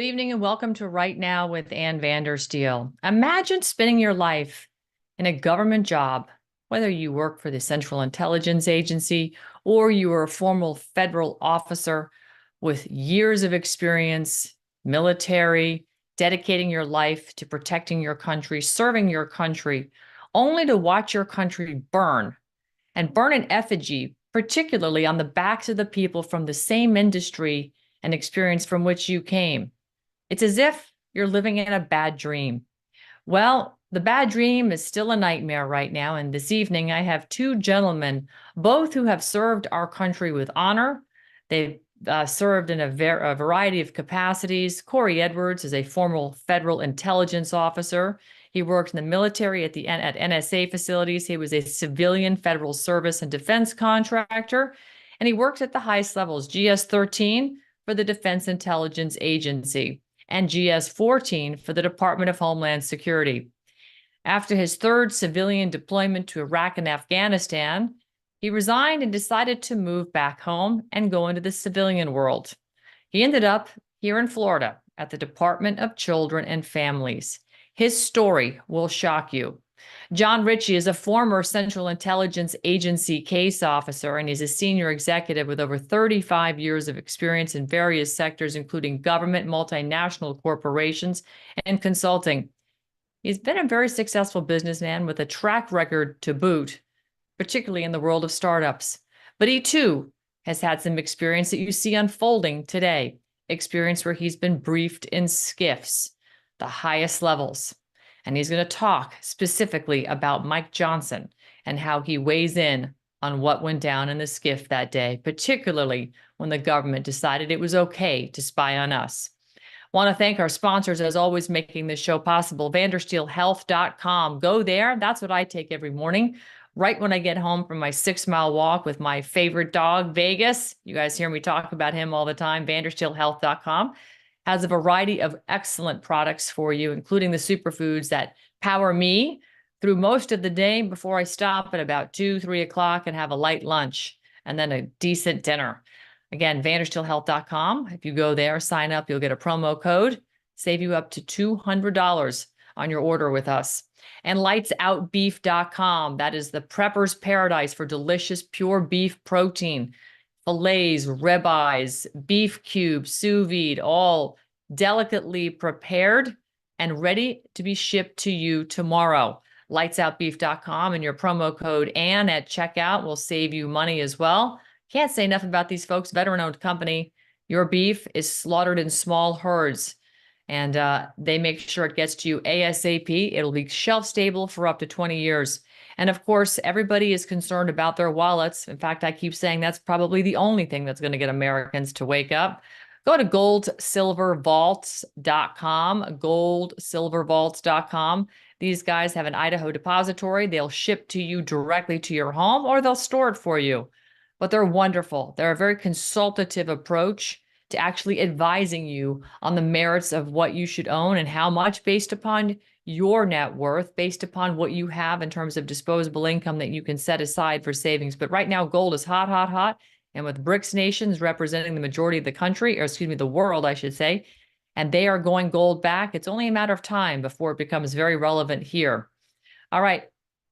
Good evening and welcome to Right Now with Vandersteel. Imagine spending your life in a government job, whether you work for the Central Intelligence Agency or you are a formal federal officer with years of experience, military, dedicating your life to protecting your country, serving your country, only to watch your country burn and burn in effigy, particularly on the backs of the people from the same industry and experience from which you came. It's as if you're living in a bad dream. Well, the bad dream is still a nightmare right now. And this evening, I have two gentlemen, both who have served our country with honor. They've served in a variety of capacities. Kory Edwards is a former federal intelligence officer. He worked in the military at NSA facilities. He was a civilian federal service and defense contractor. And he worked at the highest levels, GS-13 for the Defense Intelligence Agency and GS-14 for the Department of Homeland Security. After his third civilian deployment to Iraq and Afghanistan, he resigned and decided to move back home and go into the civilian world. He ended up here in Florida at the Department of Children and Families. His story will shock you. John Ritchie is a former Central Intelligence Agency case officer, and he's a senior executive with over 35 years of experience in various sectors, including government, multinational corporations, and consulting. He's been a very successful businessman with a track record to boot, particularly in the world of startups. But he, too, has had some experience that you see unfolding today, experience where he's been briefed in SCIFs, the highest levels. And he's going to talk specifically about Mike Johnson and how he weighs in on what went down in the SCIF that day, particularly when the government decided it was okay to spy on us. Want to thank our sponsors, as always, making this show possible. Vandersteelhealth.com. Go there. That's what I take every morning, right when I get home from my 6-mile walk with my favorite dog, Vegas. You guys hear me talk about him all the time. Vandersteelhealth.com. Has a variety of excellent products for you, including the superfoods that power me through most of the day before I stop at about 2, 3 o'clock and have a light lunch and then a decent dinner. Again, vandersteelhealth.com. If you go there, sign up, you'll get a promo code, save you up to $200 on your order with us. And lightsoutbeef.com. That is the prepper's paradise for delicious pure beef protein. Fillets, ribeyes, beef cubes, sous vide, all delicately prepared and ready to be shipped to you tomorrow. Lightsoutbeef.com and your promo code Ann at checkout will save you money as well. Can't say enough about these folks. Veteran-owned company. Your beef is slaughtered in small herds, and they make sure it gets to you ASAP. It'll be shelf stable for up to 20 years. And of course, everybody is concerned about their wallets. In fact, I keep saying that's probably the only thing that's going to get Americans to wake up. Go to goldsilvervaults.com, goldsilvervaults.com. These guys have an Idaho depository. They'll ship to you directly to your home, or they'll store it for you. But they're wonderful. They're a very consultative approach to actually advising you on the merits of what you should own and how much, based upon your net worth, based upon what you have in terms of disposable income that you can set aside for savings. But right now, gold is hot, hot, hot. And with BRICS nations representing the majority of the country, or excuse me, the world, I should say, and they are going gold back, it's only a matter of time before it becomes very relevant here. All right.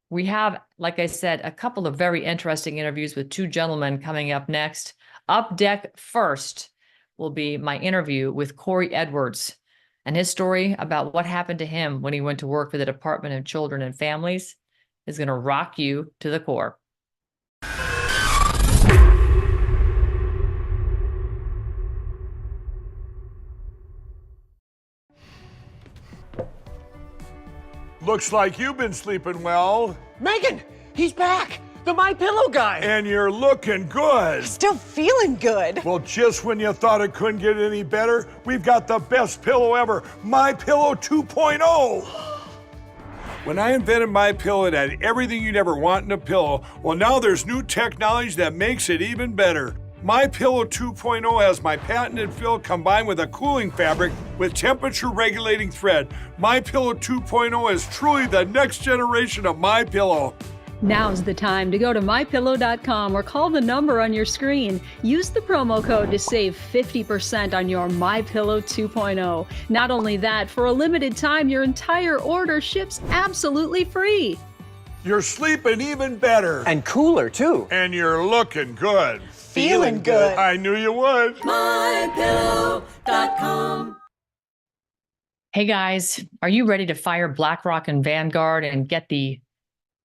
We have, like I said, a couple of very interesting interviews with two gentlemen coming up next. Up deck first will be my interview with Kory Edwards and his story about what happened to him when he went to work for the Department of Children and Families is going to rock you to the core. Looks like you've been sleeping well. Megan, he's back. The My Pillow guy. And you're looking good. Still feeling good. Well, just when you thought it couldn't get any better, we've got the best pillow ever, My Pillow 2.0. When I invented My Pillow, it had everything you'd ever want in a pillow. Well, now there's new technology that makes it even better. My Pillow 2.0 has my patented fill combined with a cooling fabric with temperature regulating thread. My Pillow 2.0 is truly the next generation of My Pillow. Now's the time to go to mypillow.com or call the number on your screen. Use the promo code to save 50% on your MyPillow 2.0. Not only that, for a limited time, your entire order ships absolutely free. You're sleeping even better. And cooler, too. And you're looking good. Feeling good. I knew you would. MyPillow.com. Hey guys, are you ready to fire BlackRock and Vanguard and get the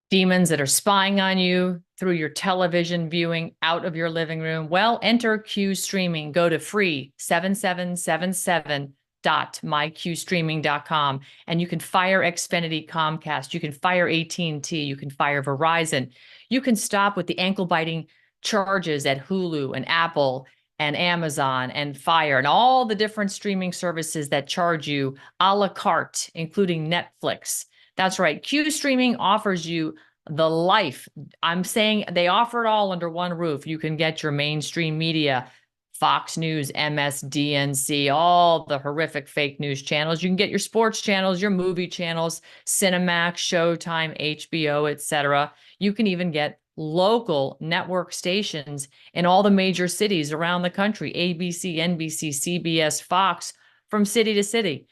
demons that are spying on you through your television viewing out of your living room? Well, enter Q Streaming. Go to free 7777.myqstreaming.com and you can fire Xfinity, Comcast, you can fire AT&T, you can fire Verizon. You can stop with the ankle-biting charges at Hulu and Apple and Amazon and Fire and all the different streaming services that charge you a la carte, including Netflix. That's right. Q Streaming offers you the life. I'm saying they offer it all under one roof. You can get your mainstream media, Fox News, MSDNC, all the horrific fake news channels. You can get your sports channels, your movie channels, Cinemax, Showtime, HBO, etc. You can even get local network stations in all the major cities around the country, ABC, NBC, CBS, Fox, from city to city.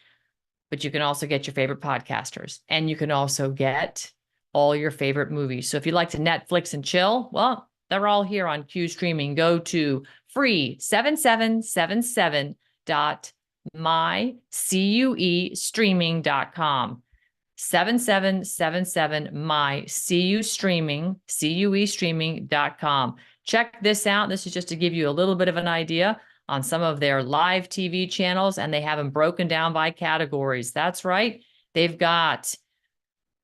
But you can also get your favorite podcasters, and you can also get all your favorite movies. So if you like to Netflix and chill, well, they're all here on Q Streaming. Go to free 7777.mycuestreaming.com. 7777mycuestreaming.com. Check this out. This is just to give you a little bit of an idea on some of their live TV channels, and they have them broken down by categories. That's right. They've got,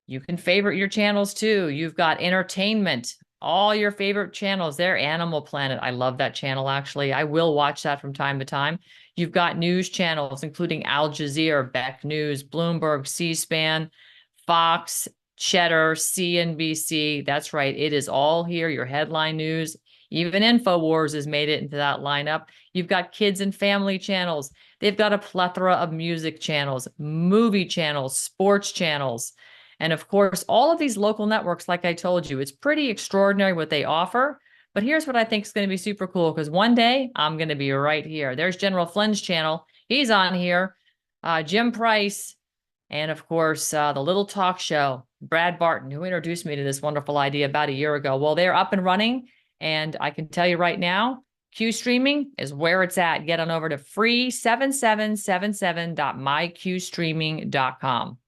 you can favorite your channels too. You've got entertainment, all your favorite channels there. Animal Planet. I love that channel, actually. I will watch that from time to time. You've got news channels, including Al Jazeera, Beck News, Bloomberg, C-SPAN, Fox, Cheddar, CNBC. That's right. It is all here. Your headline news. Even InfoWars has made it into that lineup. You've got kids and family channels. They've got a plethora of music channels, movie channels, sports channels. And of course, all of these local networks, like I told you, it's pretty extraordinary what they offer. But here's what I think is going to be super cool, because one day I'm going to be right here. There's General Flynn's channel. He's on here. Jim Price. And of course, the little talk show, Brad Barton, who introduced me to this wonderful idea about a year ago. Well, they're up and running. And I can tell you right now, Q Streaming is where it's at. Get on over to free 7777.myqstreaming.com.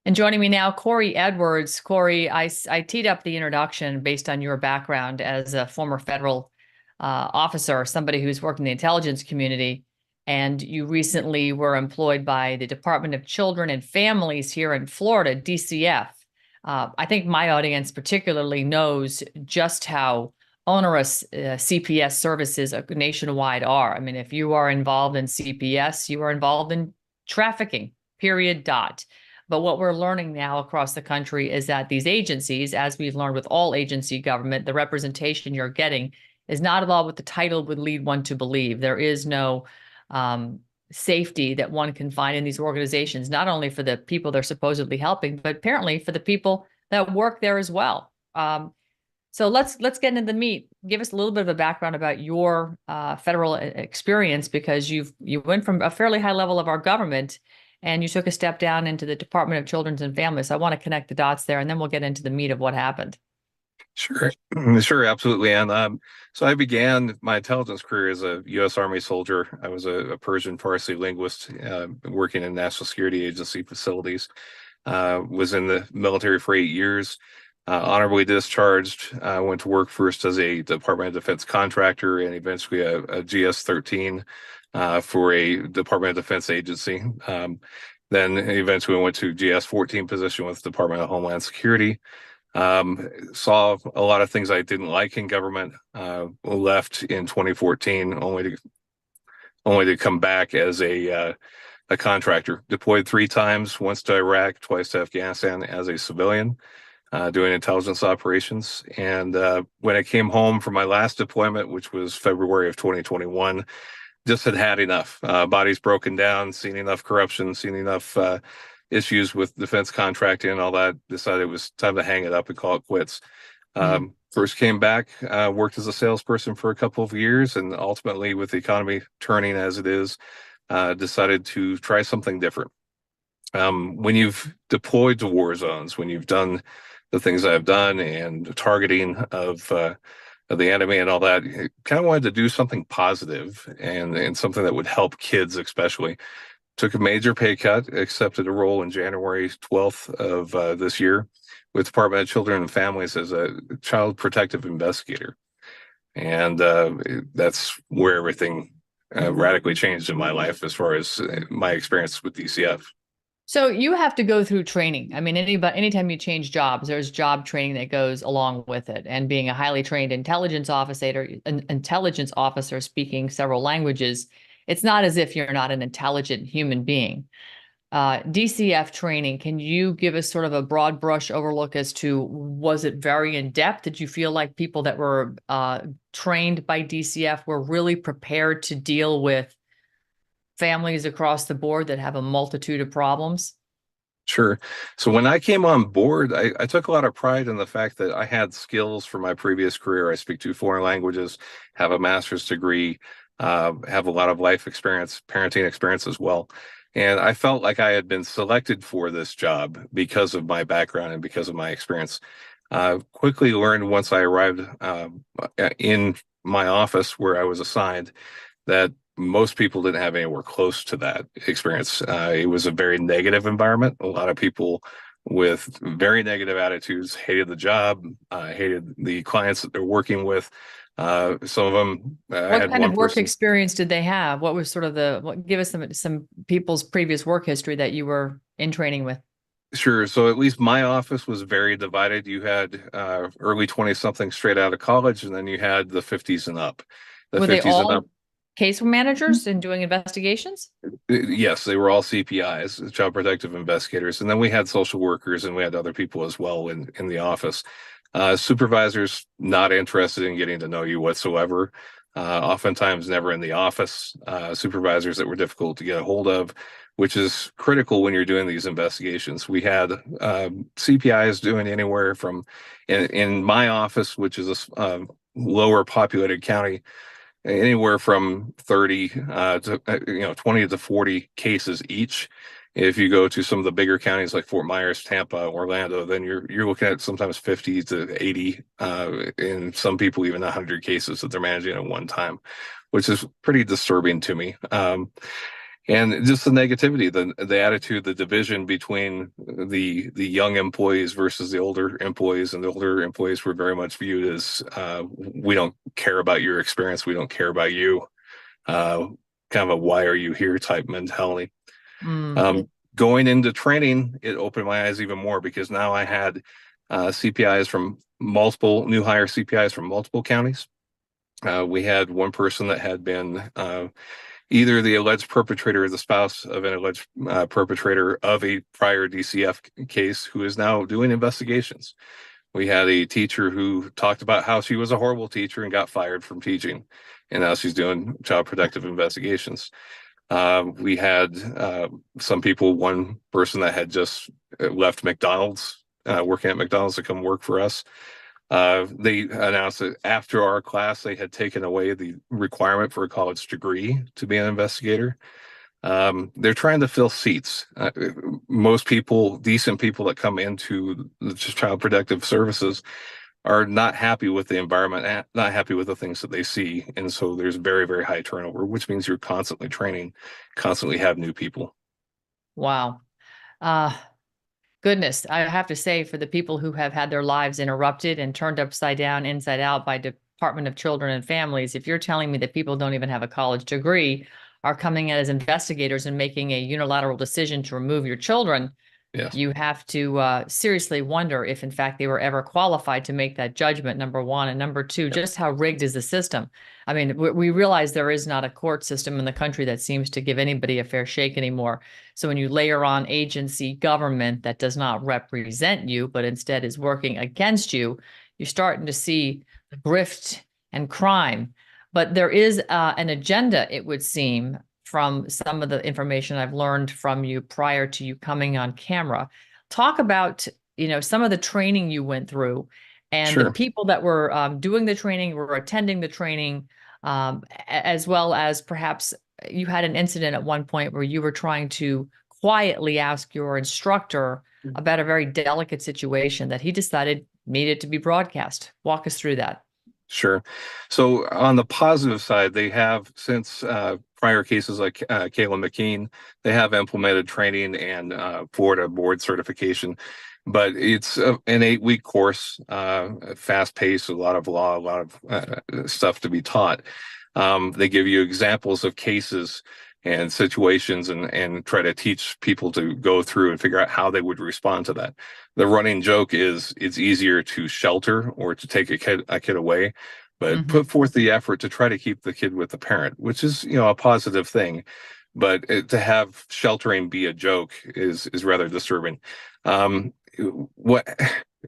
And joining me now, Kory Edwards. Kory, I teed up the introduction based on your background as a former federal officer, somebody who's worked in the intelligence community, and you recently were employed by the Department of Children and Families here in Florida, DCF. I think my audience particularly knows just how onerous CPS services nationwide are. I mean, if you are involved in CPS, you are involved in trafficking, period, dot. But what we're learning now across the country is that these agencies, as we've learned with all agency government, the representation you're getting is not at all what the title would lead one to believe. There is no safety that one can find in these organizations, not only for the people they're supposedly helping, but apparently for the people that work there as well. So let's get into the meat. Give us a little bit of a background about your federal experience, because you went from a fairly high level of our government and you took a step down into the Department of Children and Families. So I want to connect the dots there, and then we'll get into the meat of what happened. Sure, sure, absolutely. And so I began my intelligence career as a U.S. Army soldier. I was a Persian Farsi linguist working in National Security Agency facilities. Was in the military for 8 years, honorably discharged. Went to work first as a Department of Defense contractor and eventually a GS-13 for a Department of Defense agency. Then eventually went to GS-14 position with the Department of Homeland Security. Saw a lot of things I didn't like in government. Left in 2014, only to come back as a contractor. Deployed 3 times, once to Iraq, twice to Afghanistan as a civilian, doing intelligence operations. And when I came home from my last deployment, which was February of 2021, just had enough. Bodies broken down, seen enough corruption, seen enough issues with defense contracting and all that, decided it was time to hang it up and call it quits. First came back, worked as a salesperson for a couple of years, and ultimately, with the economy turning as it is, decided to try something different. When you've deployed to war zones, when you've done the things I've done and targeting of the enemy and all that, kind of wanted to do something positive and something that would help kids, especially. Took a major pay cut, accepted a role in January 12th of this year with Department of Children and Families as a Child Protective Investigator. And that's where everything radically changed in my life as far as my experience with DCF. So you have to go through training. I mean, anytime you change jobs, there's job training that goes along with it. And being a highly trained intelligence officer speaking several languages, it's not as if you're not an intelligent human being. DCF training, can you give us sort of a broad brush overlook as to, was it very in depth? Did you feel like people that were trained by DCF were really prepared to deal with families across the board that have a multitude of problems? Sure. So when I came on board, I took a lot of pride in the fact that I had skills from my previous career. I speak 2 foreign languages, have a master's degree, have a lot of life experience, parenting experience as well. And I felt like I had been selected for this job because of my background and because of my experience. Quickly learned once I arrived in my office where I was assigned that most people didn't have anywhere close to that experience. It was a very negative environment. A lot of people with very negative attitudes hated the job, hated the clients that they're working with. Some of them what kind of work experience did they have? What was sort of give us some people's previous work history that you were in training with? Sure. So at least my office was very divided. You had early 20-something straight out of college, and then you had the 50s and up. Were they all case managers and doing investigations? Yes, they were all CPIs, Child Protective Investigators. And then we had social workers and we had other people as well in the office. Supervisors not interested in getting to know you whatsoever. Oftentimes never in the office. Supervisors that were difficult to get a hold of, which is critical when you're doing these investigations. We had CPIs doing anywhere from, in my office, which is a lower populated county, anywhere from 30 to 20 to 40 cases each. If you go to some of the bigger counties like Fort Myers, Tampa, Orlando, then you're looking at sometimes 50 to 80, and some people even 100 cases that they're managing at one time, which is pretty disturbing to me. And just the negativity, the attitude, the division between the young employees versus the older employees, and the older employees were very much viewed as we don't care about your experience, we don't care about you, kind of a why are you here type mentality. Going into training, it opened my eyes even more because now I had CPIs from multiple new hire CPIs from multiple counties. We had one person that had been either the alleged perpetrator or the spouse of an alleged perpetrator of a prior DCF case who is now doing investigations. We had a teacher who talked about how she was a horrible teacher and got fired from teaching, and now she's doing child protective investigations. We had some people, one person that had just left McDonald's, working at McDonald's, to come work for us. They announced that after our class, they had taken away the requirement for a college degree to be an investigator. They're trying to fill seats. Most people, decent people that come into the child protective services, are not happy with the environment, not happy with the things that they see. And so there's very, very high turnover, which means you're constantly training, constantly have new people. Wow. Goodness, I have to say, for the people who have had their lives interrupted and turned upside down, inside out by Department of Children and Families, if you're telling me that people don't even have a college degree, are coming in as investigators and making a unilateral decision to remove your children, yes, you have to seriously wonder if, in fact, they were ever qualified to make that judgment, number one. And number two, just how rigged is the system? I mean, we realize there is not a court system in the country that seems to give anybody a fair shake anymore. So when you layer on agency government that does not represent you, but instead is working against you, you're starting to see grift and crime. But there is an agenda, it would seem, from some of the information I've learned from you prior to you coming on camera. Talk about, some of the training you went through and the Sure. people that were doing the training, were attending the training, as well as perhaps you had an incident at one point where you were trying to quietly ask your instructor about a very delicate situation that he decided needed to be broadcast. Walk us through that. Sure. So on the positive side, they have, since prior cases like Kayla McKean, they have implemented training and Florida board certification. But it's an 8-week course, fast paced, a lot of law, a lot of stuff to be taught. They give you examples of cases and situations and try to teach people to go through and figure out how they would respond to that. The running joke is it's easier to shelter or to take a kid away, but put forth the effort to try to keep the kid with the parent, which is, a positive thing. But to have sheltering be a joke is rather disturbing. What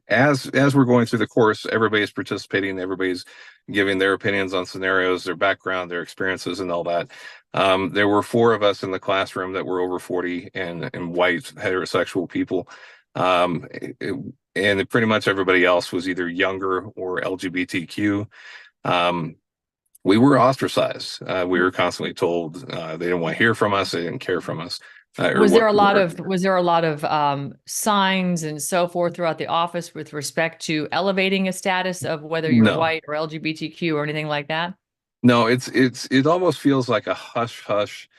as we're going through the course, everybody's participating, everybody's giving their opinions on scenarios, their background, their experiences, and all that. There were 4 of us in the classroom that were over 40 and white heterosexual people. And pretty much everybody else was either younger or LGBTQ. We were ostracized. We were constantly told they didn't want to hear from us, they didn't care from us. Was there a lot of signs and so forth throughout the office with respect to elevating a status of whether you're No. white or LGBTQ or anything like that? No, it almost feels like a hush hush.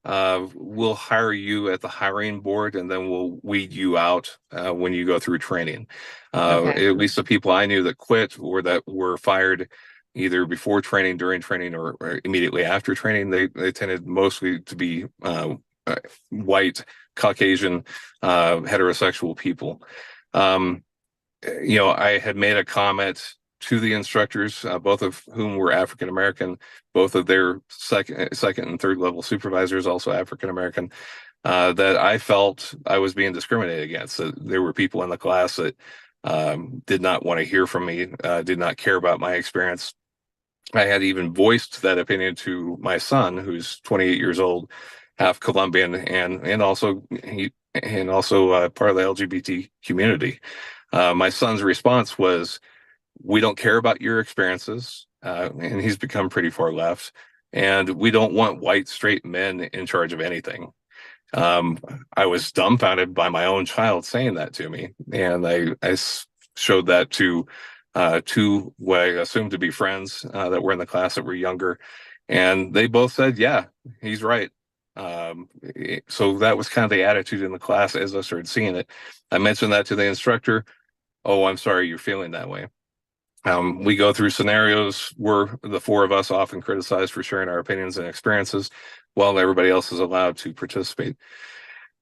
We'll hire you at the hiring board, and then we'll weed you out when you go through training. Okay. At least the people I knew that quit or that were fired either before training, during training, or immediately after training, they tended mostly to be white, Caucasian, heterosexual people. I had made a comment to the instructors, both of whom were African American, both of their second and third level supervisors, also African American, that I felt I was being discriminated against. That there were people in the class that did not want to hear from me, did not care about my experience. I had even voiced that opinion to my son, who's 28 years old, half Colombian, and also part of the LGBT community. My son's response was, "We don't care about your experiences," and he's become pretty far left. "And we don't want white straight men in charge of anything." I was dumbfounded by my own child saying that to me, and I showed that to 2 what I assumed to be friends that were in the class that were younger, and they both said, "Yeah, he's right." So that was kind of the attitude in the class as I started seeing it. I mentioned that to the instructor. "Oh, I'm sorry you're feeling that way." We go through scenarios where the 4 of us often criticized for sharing our opinions and experiences, while everybody else is allowed to participate.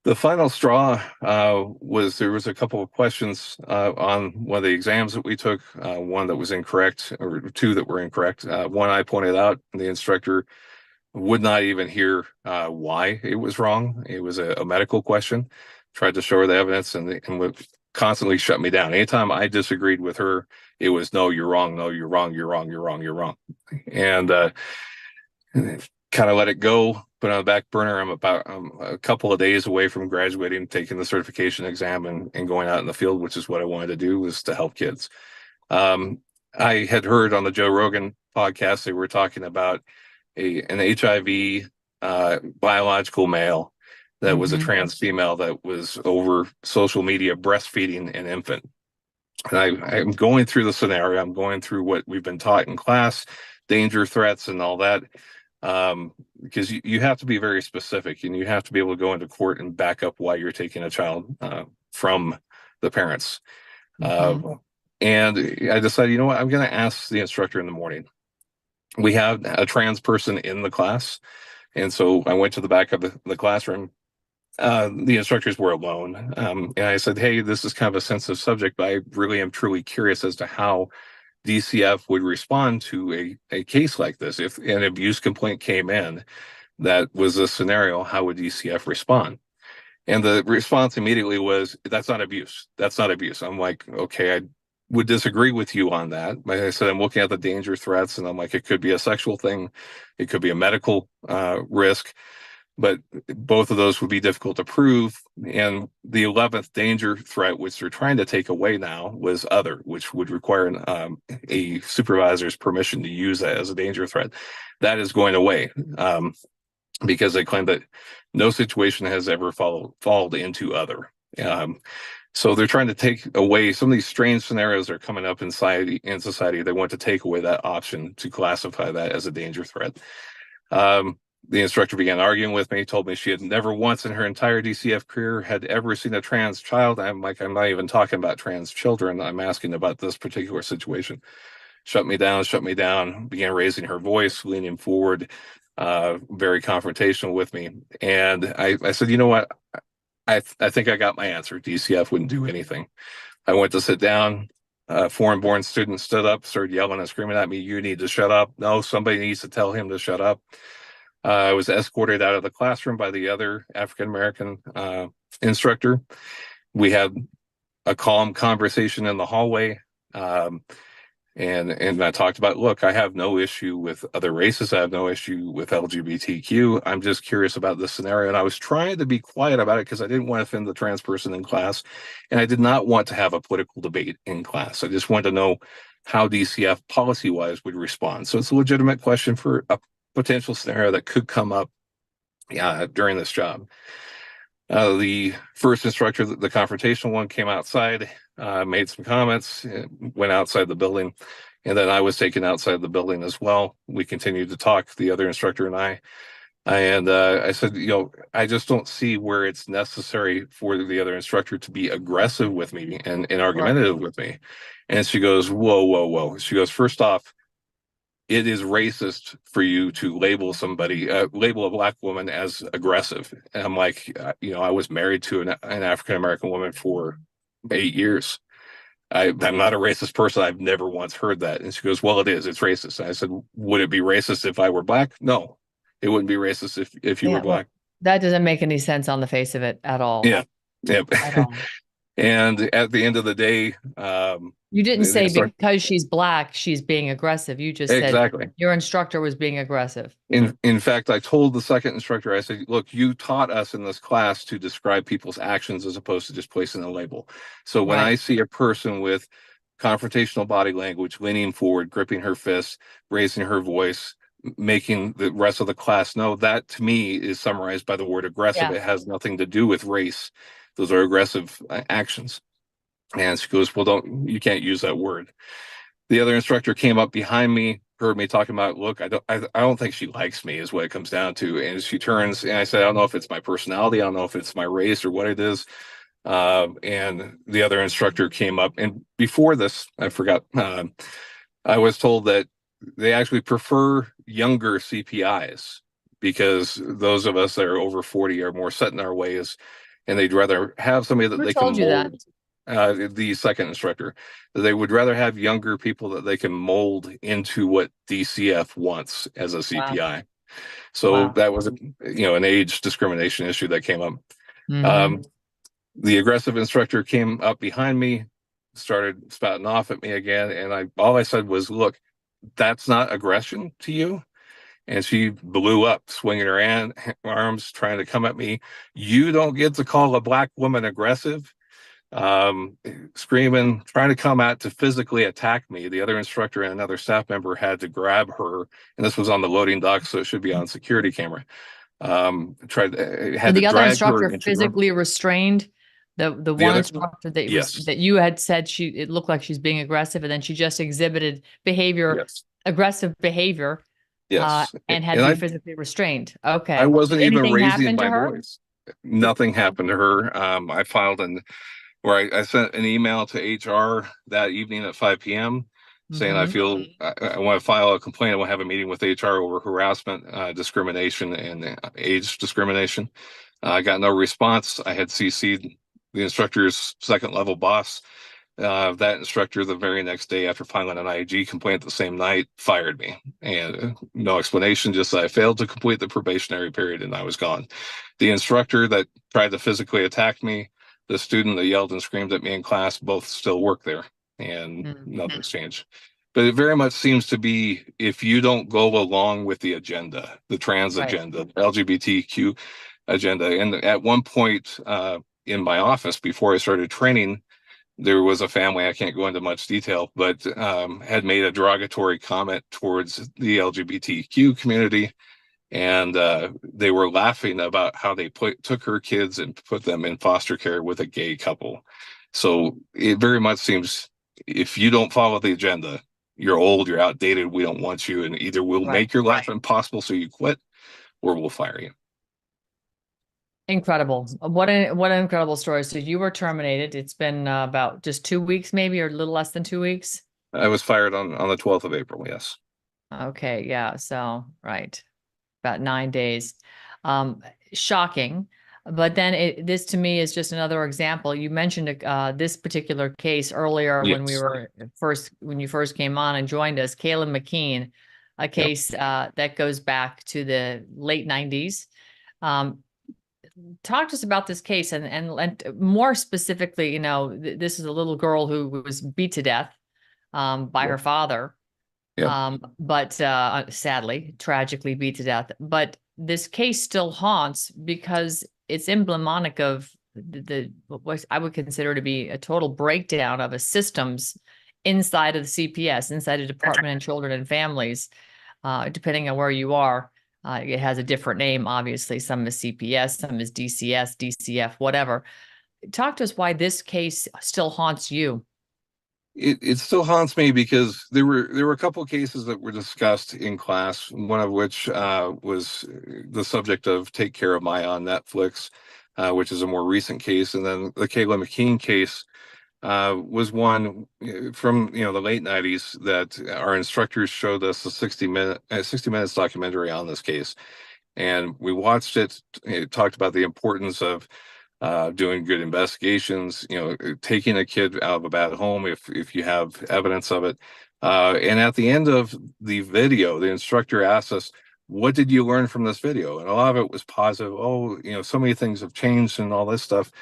The final straw was there was a couple of questions on one of the exams that we took, one that was incorrect, or 2 that were incorrect. One I pointed out, the instructor would not even hear why it was wrong. It was a medical question. Tried to show her the evidence and would constantly shut me down. Anytime I disagreed with her, it was, "No, you're wrong. No, you're wrong. You're wrong. You're wrong. You're wrong." And kind of let it go, put it on the back burner. I'm a couple of days away from graduating, taking the certification exam and going out in the field, which is what I wanted to do, was to help kids. I had heard on the Joe Rogan podcast, they were talking about an HIV biological male that was a trans female that was over social media breastfeeding an infant. And I'm going through the scenario. I'm going through what we've been taught in class, danger threats and all that, because you have to be very specific, and you have to be able to go into court and back up why you're taking a child from the parents. And I decided, you know what, I'm going to ask the instructor in the morning. We have a trans person in the class, and so I went to the back of the classroom. The instructors were alone, and I said, "Hey, this is kind of a sensitive subject, but I really am truly curious as to how DCF would respond to a case like this. If an abuse complaint came in that was a scenario, how would DCF respond?" And the response immediately was, "That's not abuse. That's not abuse." I'm like, "Okay, I would disagree with you on that." Like I said, I'm looking at the danger threats, and I'm like, it could be a sexual thing, it could be a medical risk. but both of those would be difficult to prove. And the 11th danger threat, which they're trying to take away now, was other, which would require a supervisor's permission to use that as a danger threat. That is going away because they claim that no situation has ever fallen into other. So they're trying to take away some of these strange scenarios that are coming up in society. They want to take away that option to classify that as a danger threat. The instructor began arguing with me, told me she had never once in her entire DCF career had ever seen a trans child. I'm like, I'm not even talking about trans children. I'm asking about this particular situation. Shut me down, began raising her voice, leaning forward, very confrontational with me. And I said, you know what? I think I got my answer. DCF wouldn't do anything. I went to sit down. A foreign-born student stood up, started yelling and screaming at me, "You need to shut up. No, somebody needs to tell him to shut up." I was escorted out of the classroom by the other African-American instructor. We had a calm conversation in the hallway. And I talked about, look, I have no issue with other races. I have no issue with LGBTQ. I'm just curious about this scenario. And I was trying to be quiet about it because I didn't want to offend the trans person in class. And I did not want to have a political debate in class. I just wanted to know how DCF policy-wise would respond. So it's a legitimate question for a potential scenario that could come up during this job. The first instructor, the confrontational one, came outside, made some comments, went outside the building, and then I was taken outside the building as well. We continued to talk, the other instructor and I. And I said, I just don't see where it's necessary for the other instructor to be aggressive with me and argumentative with me. And she goes, whoa, whoa, whoa. She goes, first off, it is racist for you to label label a Black woman as aggressive. And I'm like, I was married to an African-American woman for 8 years. I'm not a racist person. I've never once heard that. And she goes, well, it is. It's racist. And I said, would it be racist if I were Black? No, it wouldn't be racist if you were Black. That doesn't make any sense on the face of it at all. Yeah. Yep. And at the end of the day, you didn't say because she's Black, she's being aggressive. You just said your instructor was being aggressive. In fact, I told the second instructor, I said, look, you taught us in this class to describe people's actions as opposed to just placing a label. So when I see a person with confrontational body language, leaning forward, gripping her fists, raising her voice, making the rest of the class know, that to me is summarized by the word aggressive. Yeah. It has nothing to do with race. Those are aggressive actions. And she goes, well, you can't use that word. The other instructor came up behind me, heard me talking about, look, I don't think she likes me is what it comes down to. And she turns and I said, I don't know if it's my personality. I don't know if it's my race or what it is. And the other instructor came up, and before this, I forgot, I was told that they actually prefer younger CPIs because those of us that are over 40 are more set in our ways, and they'd rather have somebody that they can mold. The second instructor, they would rather have younger people that they can mold into what DCF wants as a CPI. Wow. So that was an age discrimination issue that came up. Mm-hmm. The aggressive instructor came up behind me, started spouting off at me again, and all I said was, look, that's not aggression to you. And she blew up, swinging her arms, trying to come at me. You don't get to call a Black woman aggressive. Screaming, trying to come out to physically attack me. The other instructor and another staff member had to grab her, and this was on the loading dock, so it should be on security camera. The other instructor physically restrained the one instructor that you had said it looked like she's being aggressive, and then she just exhibited aggressive behavior. Yes. And had to be physically restrained. Okay. I wasn't even raising my voice. Nothing happened to her. I filed I sent an email to HR that evening at 5 p.m. saying I feel I want to file a complaint. I want to have a meeting with HR over harassment, discrimination, and age discrimination. I got no response. I had CC'd the instructor's second level boss. That instructor, the very next day after filing an IAG complaint the same night, fired me. And no explanation, just that I failed to complete the probationary period and I was gone. The instructor that tried to physically attack me, the student that yelled and screamed at me in class, both still work there, and nothing's changed. But it very much seems to be, if you don't go along with the agenda, the trans Right. agenda, the LGBTQ agenda. And at one point in my office, before I started training, there was a family, I can't go into much detail, but had made a derogatory comment towards the LGBTQ community. And they were laughing about how they took her kids and put them in foster care with a gay couple. So it very much seems, if you don't follow the agenda, you're old, you're outdated, we don't want you, and either we'll make your life impossible so you quit, or we'll fire you. Incredible. What an incredible story. So you were terminated. It's been about just 2 weeks, maybe, or a little less than 2 weeks. I was fired on the 12th of April. Yes. Okay. Yeah. So, right. About 9 days. Shocking. But then this to me is just another example. You mentioned this particular case earlier when you first came on and joined us, Caleb McKean, a case that goes back to the late 90s. Talk to us about this case and more specifically, this is a little girl who was beat to death by her father. But sadly, tragically beat to death. But this case still haunts because it's emblematic of what I would consider to be a total breakdown of a systems inside of the CPS, inside of Department of Children and Families, depending on where you are. It has a different name, obviously. Some is CPS, some is DCS, DCF, whatever. Talk to us why this case still haunts you. It still haunts me because there were a couple of cases that were discussed in class, one of which was the subject of Take Care of Maya on Netflix, which is a more recent case. And then the Kayla McKean case was one from the late 90s that our instructors showed us a 60 minutes documentary on this case. And we watched it. It talked about the importance of doing good investigations, taking a kid out of a bad home if you have evidence of it. And at the end of the video, the instructor asked us, what did you learn from this video? And a lot of it was positive. Oh, so many things have changed and all this stuff.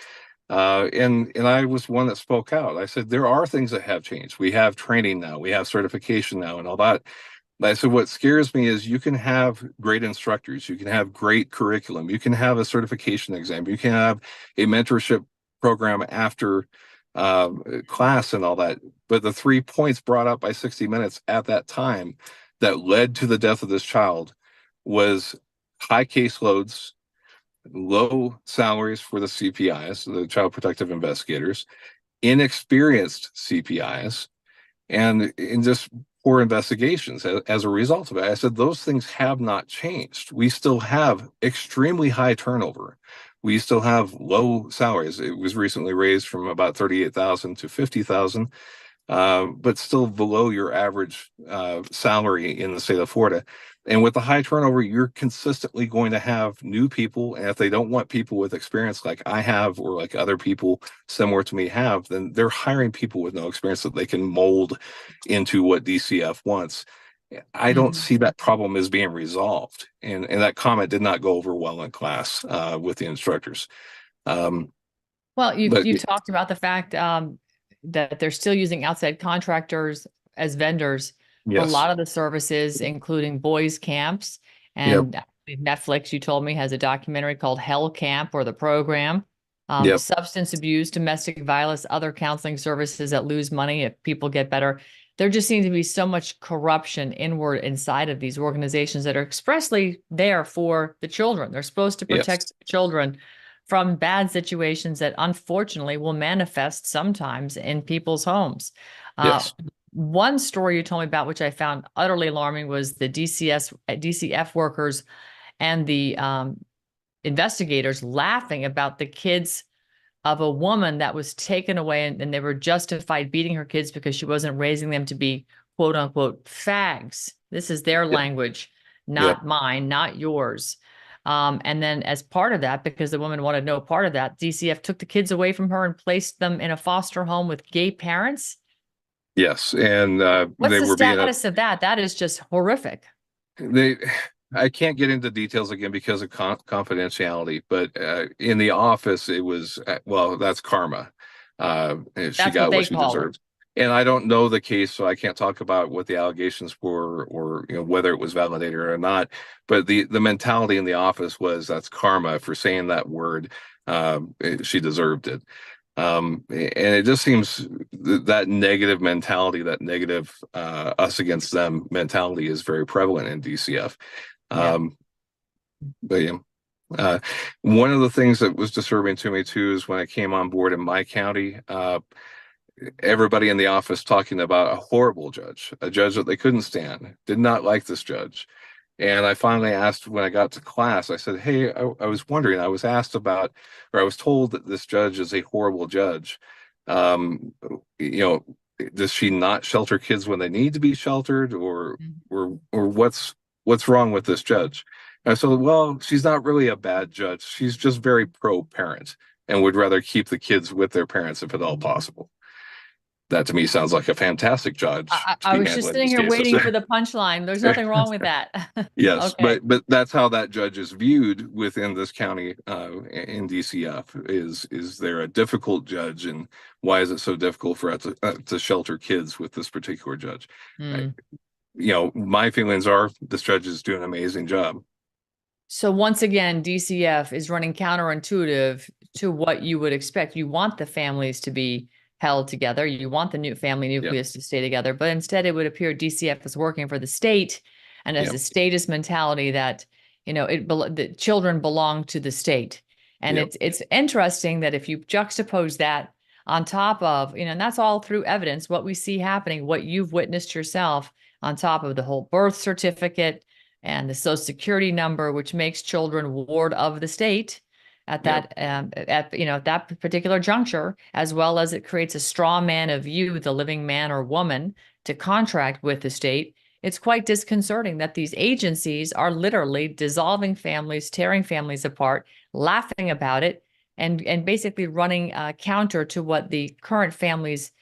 And I was one that spoke out. I said, there are things that have changed. We have training now, we have certification now and all that. I said, what scares me is you can have great instructors, you can have great curriculum, you can have a certification exam, you can have a mentorship program after class and all that. But the 3 points brought up by 60 Minutes at that time that led to the death of this child was high caseloads, low salaries for the CPIs, the Child Protective Investigators, inexperienced CPIs, and in just poor investigations as a result of it. I said, those things have not changed. We still have extremely high turnover. We still have low salaries. It was recently raised from about 38,000 to 50,000, but still below your average salary in the state of Florida. And with the high turnover, you're consistently going to have new people. And if they don't want people with experience like I have, or like other people similar to me have, then they're hiring people with no experience that they can mold into what DCF wants. I don't see that problem as being resolved. And that comment did not go over well in class with the instructors. Well, you talked about the fact that they're still using outside contractors as vendors. Yes. A lot of the services, including boys camps, and Netflix, you told me, has a documentary called Hell Camp, or The Program. Substance abuse, domestic violence, other counseling services that lose money if people get better. There just seems to be so much corruption inside of these organizations that are expressly there for the children. They're supposed to protect children from bad situations that unfortunately will manifest sometimes in people's homes. One story you told me about, which I found utterly alarming, was the DCF workers and the investigators laughing about the kids of a woman that was taken away, and they were justified beating her kids because she wasn't raising them to be, quote unquote, fags. This is their language, not mine, not yours. And then as part of that, because the woman wanted no part of that, DCF took the kids away from her and placed them in a foster home with gay parents. Yes, and what's the status of that? That is just horrific. I can't get into details again because of confidentiality, but in the office, it was, well, that's karma. She got what she deserved. And I don't know the case, so I can't talk about what the allegations were, or whether it was validated or not. But the mentality in the office was, that's karma for saying that word. She deserved it. And it just seems that negative mentality, that negative us against them mentality, is very prevalent in DCF. Yeah. But yeah. One of the things that was disturbing to me too is when I came on board in my county, everybody in the office talking about a horrible judge, a judge that they couldn't stand, did not like this judge. And I finally asked, when I got to class, I said, hey, I was wondering, I was asked about, or I was told that this judge is a horrible judge. Um, does she not shelter kids when they need to be sheltered, or what's wrong with this judge? And I said, well, she's not really a bad judge. She's just very pro-parent and would rather keep the kids with their parents if at all possible. That to me sounds like a fantastic judge. I was just sitting here waiting for the punchline. There's nothing wrong with that. Yes, Okay. but that's how that judge is viewed within this county in DCF. Is there a difficult judge, and why is it so difficult for us to shelter kids with this particular judge? My feelings are this judge is doing an amazing job. So once again, DCF is running counterintuitive to what you would expect. You want the families to be held together. You want the new family nucleus to stay together, but instead it would appear DCF is working for the state and as a statist mentality that, the children belong to the state. And it's interesting that if you juxtapose that on top of, and that's all through evidence, what we see happening, what you've witnessed yourself, on top of the whole birth certificate and the Social Security number, which makes children ward of the state at that that particular juncture, as well as it creates a straw man of you, the living man or woman, to contract with the state. It's quite disconcerting that these agencies are literally dissolving families, tearing families apart, laughing about it, and basically running counter to what the current families,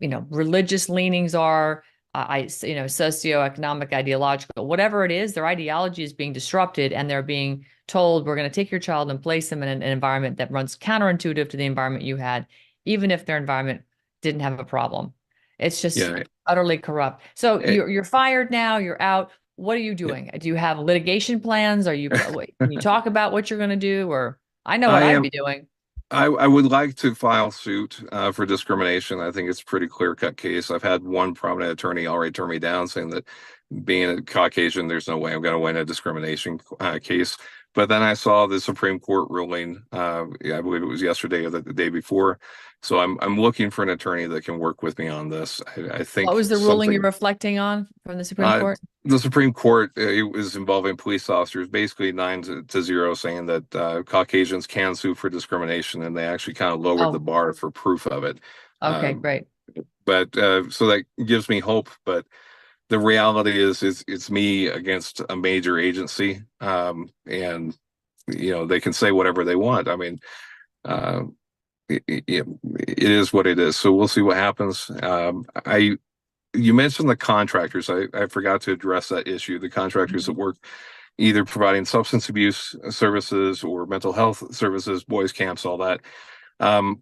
religious leanings are, socioeconomic, ideological, whatever it is, their ideology is being disrupted, and they're being told, we're going to take your child and place them in an environment that runs counterintuitive to the environment you had, even if their environment didn't have a problem. It's just utterly corrupt. So you're fired now, you're out. What are you doing? Do you have litigation plans? Can you talk about what you're going to do? Or I know what I'd be doing. I would like to file suit for discrimination. I think it's a pretty clear-cut case. I've had one prominent attorney already turn me down, saying that being a Caucasian, there's no way I'm going to win a discrimination case. But then I saw the Supreme Court ruling, I believe it was yesterday or the day before. So I'm looking for an attorney that can work with me on this. I think. What was the ruling you're reflecting on from the Supreme Court? The Supreme Court, it was involving police officers, basically 9-0, saying that Caucasians can sue for discrimination, and they actually kind of lowered the bar for proof of it. Okay, great. But so that gives me hope. But the reality is it's me against a major agency, and they can say whatever they want. I mean, it is what it is. So we'll see what happens. You mentioned the contractors. I forgot to address that issue. The contractors that work either providing substance abuse services or mental health services, boys camps, all that.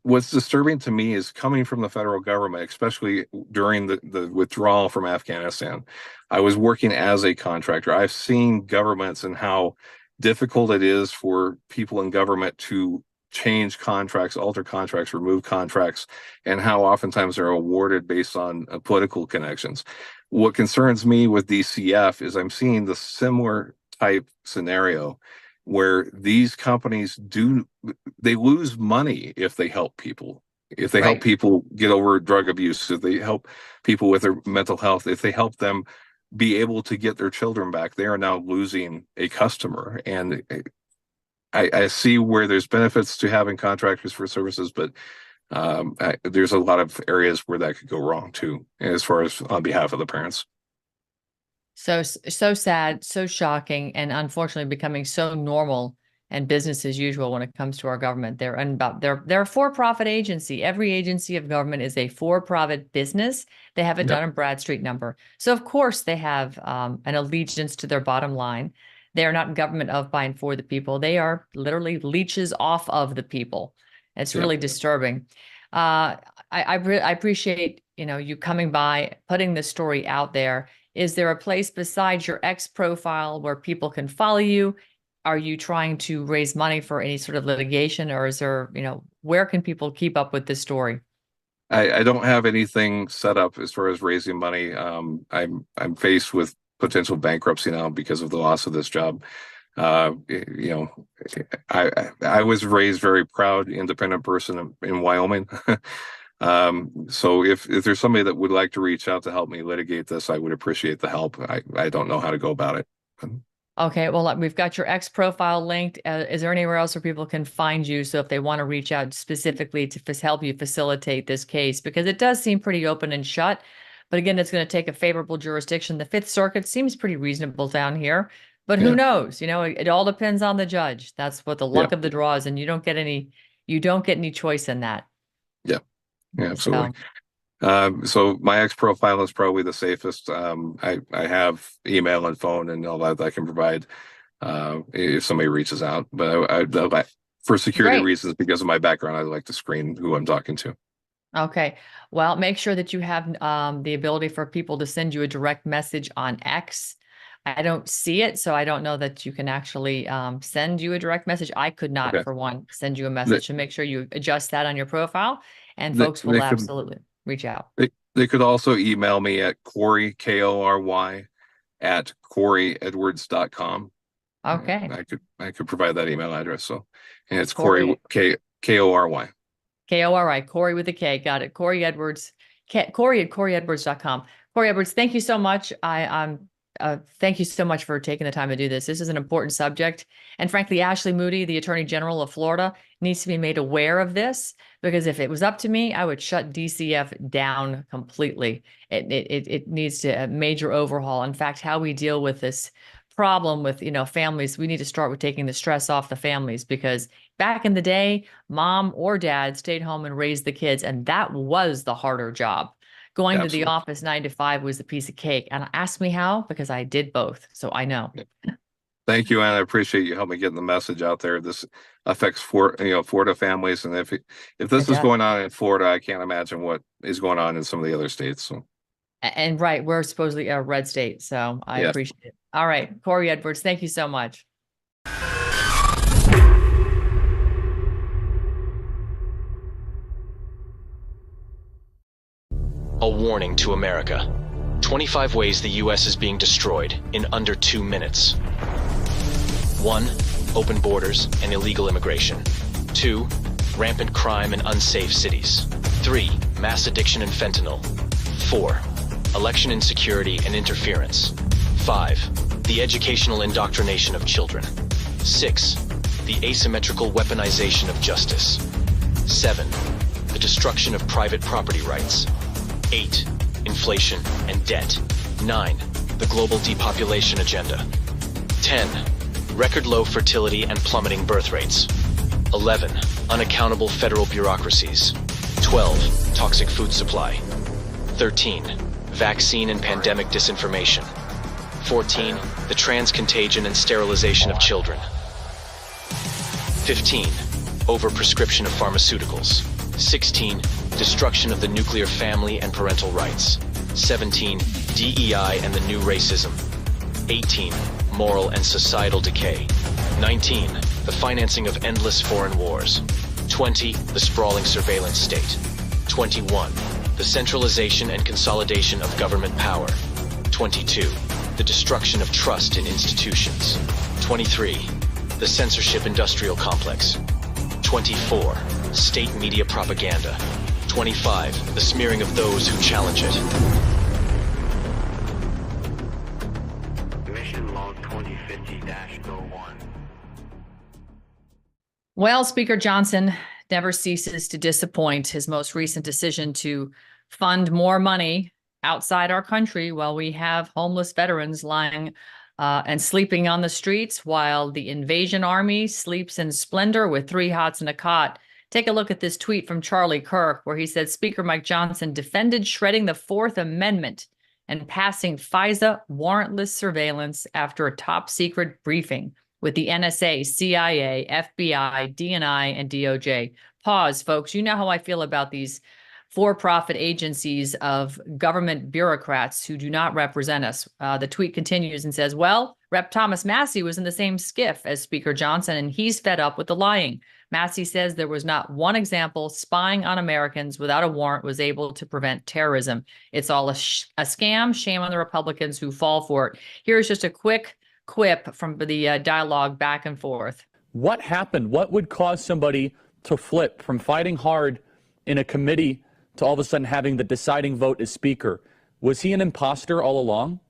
What's disturbing to me is coming from the federal government, especially during the withdrawal from Afghanistan. I was working as a contractor. I've seen governments and how difficult it is for people in government to change contracts, alter contracts, remove contracts, and how oftentimes they're awarded based on political connections. What concerns me with DCF is I'm seeing the similar type scenario where these companies they lose money if they help people. If they help people get over drug abuse, if they help people with their mental health, if they help them be able to get their children back, they are now losing a customer. And I see where there's benefits to having contractors for services, but there's a lot of areas where that could go wrong too, as far as on behalf of the parents. So sad, so shocking, and unfortunately becoming so normal and business as usual when it comes to our government. They're a for-profit agency. Every agency of government is a for-profit business. They have a Dun & Bradstreet number. So of course they have an allegiance to their bottom line. They are not government of, by, and for the people. They are literally leeches off of the people. It's really disturbing. I I appreciate, you coming by, putting this story out there. Is there a place besides your X profile where people can follow you? Are you trying to raise money for any sort of litigation, or is there, where can people keep up with this story? I don't have anything set up as far as raising money. I'm faced with potential bankruptcy now because of the loss of this job. I was raised very proud, independent person in Wyoming. So if there's somebody that would like to reach out to help me litigate this, I would appreciate the help. I don't know how to go about it. Okay, well, we've got your X profile linked. Is there anywhere else where people can find you? So if they want to reach out specifically to help you facilitate this case, because it does seem pretty open and shut. But again, it's going to take a favorable jurisdiction. The Fifth Circuit seems pretty reasonable down here, but who knows? It all depends on the judge. That's what the luck of the draw is, and you don't get any choice in that. Yeah, absolutely. So my X profile is probably the safest. I have email and phone and all that I can provide if somebody reaches out. But I for security reasons, because of my background, I like to screen who I'm talking to. Okay. Well, make sure that you have the ability for people to send you a direct message on X. I don't see it, so I don't know that you can actually send you a direct message. I could not, for one, send you a message. So make sure you adjust that on your profile, and folks will absolutely reach out. They could also email me at Kory, Kory, at KoryEdwards.com. Okay. I could provide that email address. So, and it's Kory, Kory. Kory, Kory with a K. Got it. Kory Edwards, Kory at KoryEdwards.com. Kory Edwards, thank you so much. Thank you so much for taking the time to do this. This is an important subject. And frankly, Ashley Moody, the Attorney General of Florida, needs to be made aware of this, because if it was up to me, I would shut DCF down completely. It needs a major overhaul. In fact, how we deal with this problem with, families, we need to start with taking the stress off the families, because back in the day, mom or dad stayed home and raised the kids, and that was the harder job. Going to the office 9 to 5 was a piece of cake. And ask me how, because I did both. So I know. Thank you, and I appreciate you helping me getting the message out there. This affects Florida families, and if this is going on in Florida, I can't imagine what is going on in some of the other states. So. And we're supposedly a red state, so I appreciate it. All right, Kory Edwards, thank you so much. A warning to America. 25 ways the U.S. is being destroyed in under 2 minutes. 1. Open borders and illegal immigration. 2. Rampant crime in unsafe cities. 3. Mass addiction and fentanyl. 4. Election insecurity and interference. 5. The educational indoctrination of children. 6. The asymmetrical weaponization of justice. 7. The destruction of private property rights. 8. Inflation and debt. 9. The global depopulation agenda. 10. Record low fertility and plummeting birth rates. 11. Unaccountable federal bureaucracies. 12. Toxic food supply. 13. Vaccine and pandemic disinformation. 14. The trans-contagion and sterilization of children. 15. Overprescription of pharmaceuticals. 16. Destruction of the nuclear family and parental rights. 17. DEI and the new racism. 18. Moral and societal decay. 19. The financing of endless foreign wars. 20. The sprawling surveillance state. 21. The centralization and consolidation of government power. 22. The destruction of trust in institutions. 23. The censorship industrial complex. 24. State media propaganda. 25. The smearing of those who challenge it. Mission log 2050-01. Well, Speaker Johnson never ceases to disappoint. His most recent decision to fund more money outside our country while we have homeless veterans lying and sleeping on the streets while the invasion army sleeps in splendor with 3 hots and a cot. Take a look at this tweet from Charlie Kirk, where he said Speaker Mike Johnson defended shredding the Fourth Amendment and passing FISA warrantless surveillance after a top secret briefing with the NSA, CIA, FBI, DNI, and DOJ. Pause, folks. You know how I feel about these for-profit agencies of government bureaucrats who do not represent us. The tweet continues and says, well, Rep. Thomas Massey was in the same skiff as Speaker Johnson, and he's fed up with the lying. Massey says there was not one example spying on Americans without a warrant was able to prevent terrorism. It's all a scam. Shame on the Republicans who fall for it. Here's just a quick quip from the dialogue back and forth. What happened? What would cause somebody to flip from fighting hard in a committee to all of a sudden having the deciding vote as speaker? Was he an imposter all along?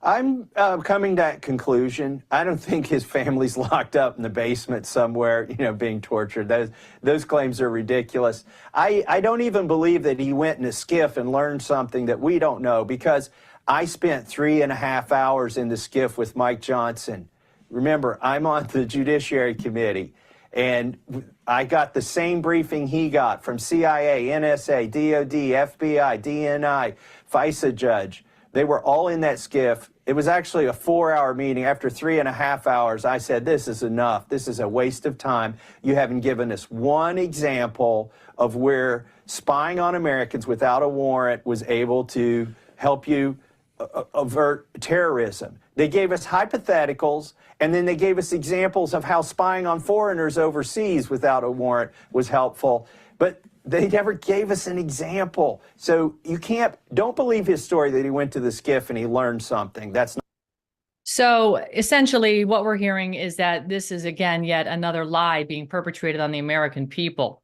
I'm coming to that conclusion. I don't think his family's locked up in the basement somewhere, being tortured. Those claims are ridiculous. I don't even believe that he went in a skiff and learned something that we don't know, because I spent 3.5 hours in the skiff with Mike Johnson. Remember, I'm on the Judiciary Committee, and I got the same briefing he got from CIA, NSA, DOD, FBI, DNI, FISA judge. They were all in that skiff. It was actually a 4-hour meeting. After 3.5 hours, I said, this is enough. This is a waste of time. You haven't given us one example of where spying on Americans without a warrant was able to help you avert terrorism. They gave us hypotheticals, and then they gave us examples of how spying on foreigners overseas without a warrant was helpful. But they never gave us an example. So don't believe his story that he went to the skiff and he learned something. That's not. So essentially what we're hearing is that this is, again, yet another lie being perpetrated on the American people.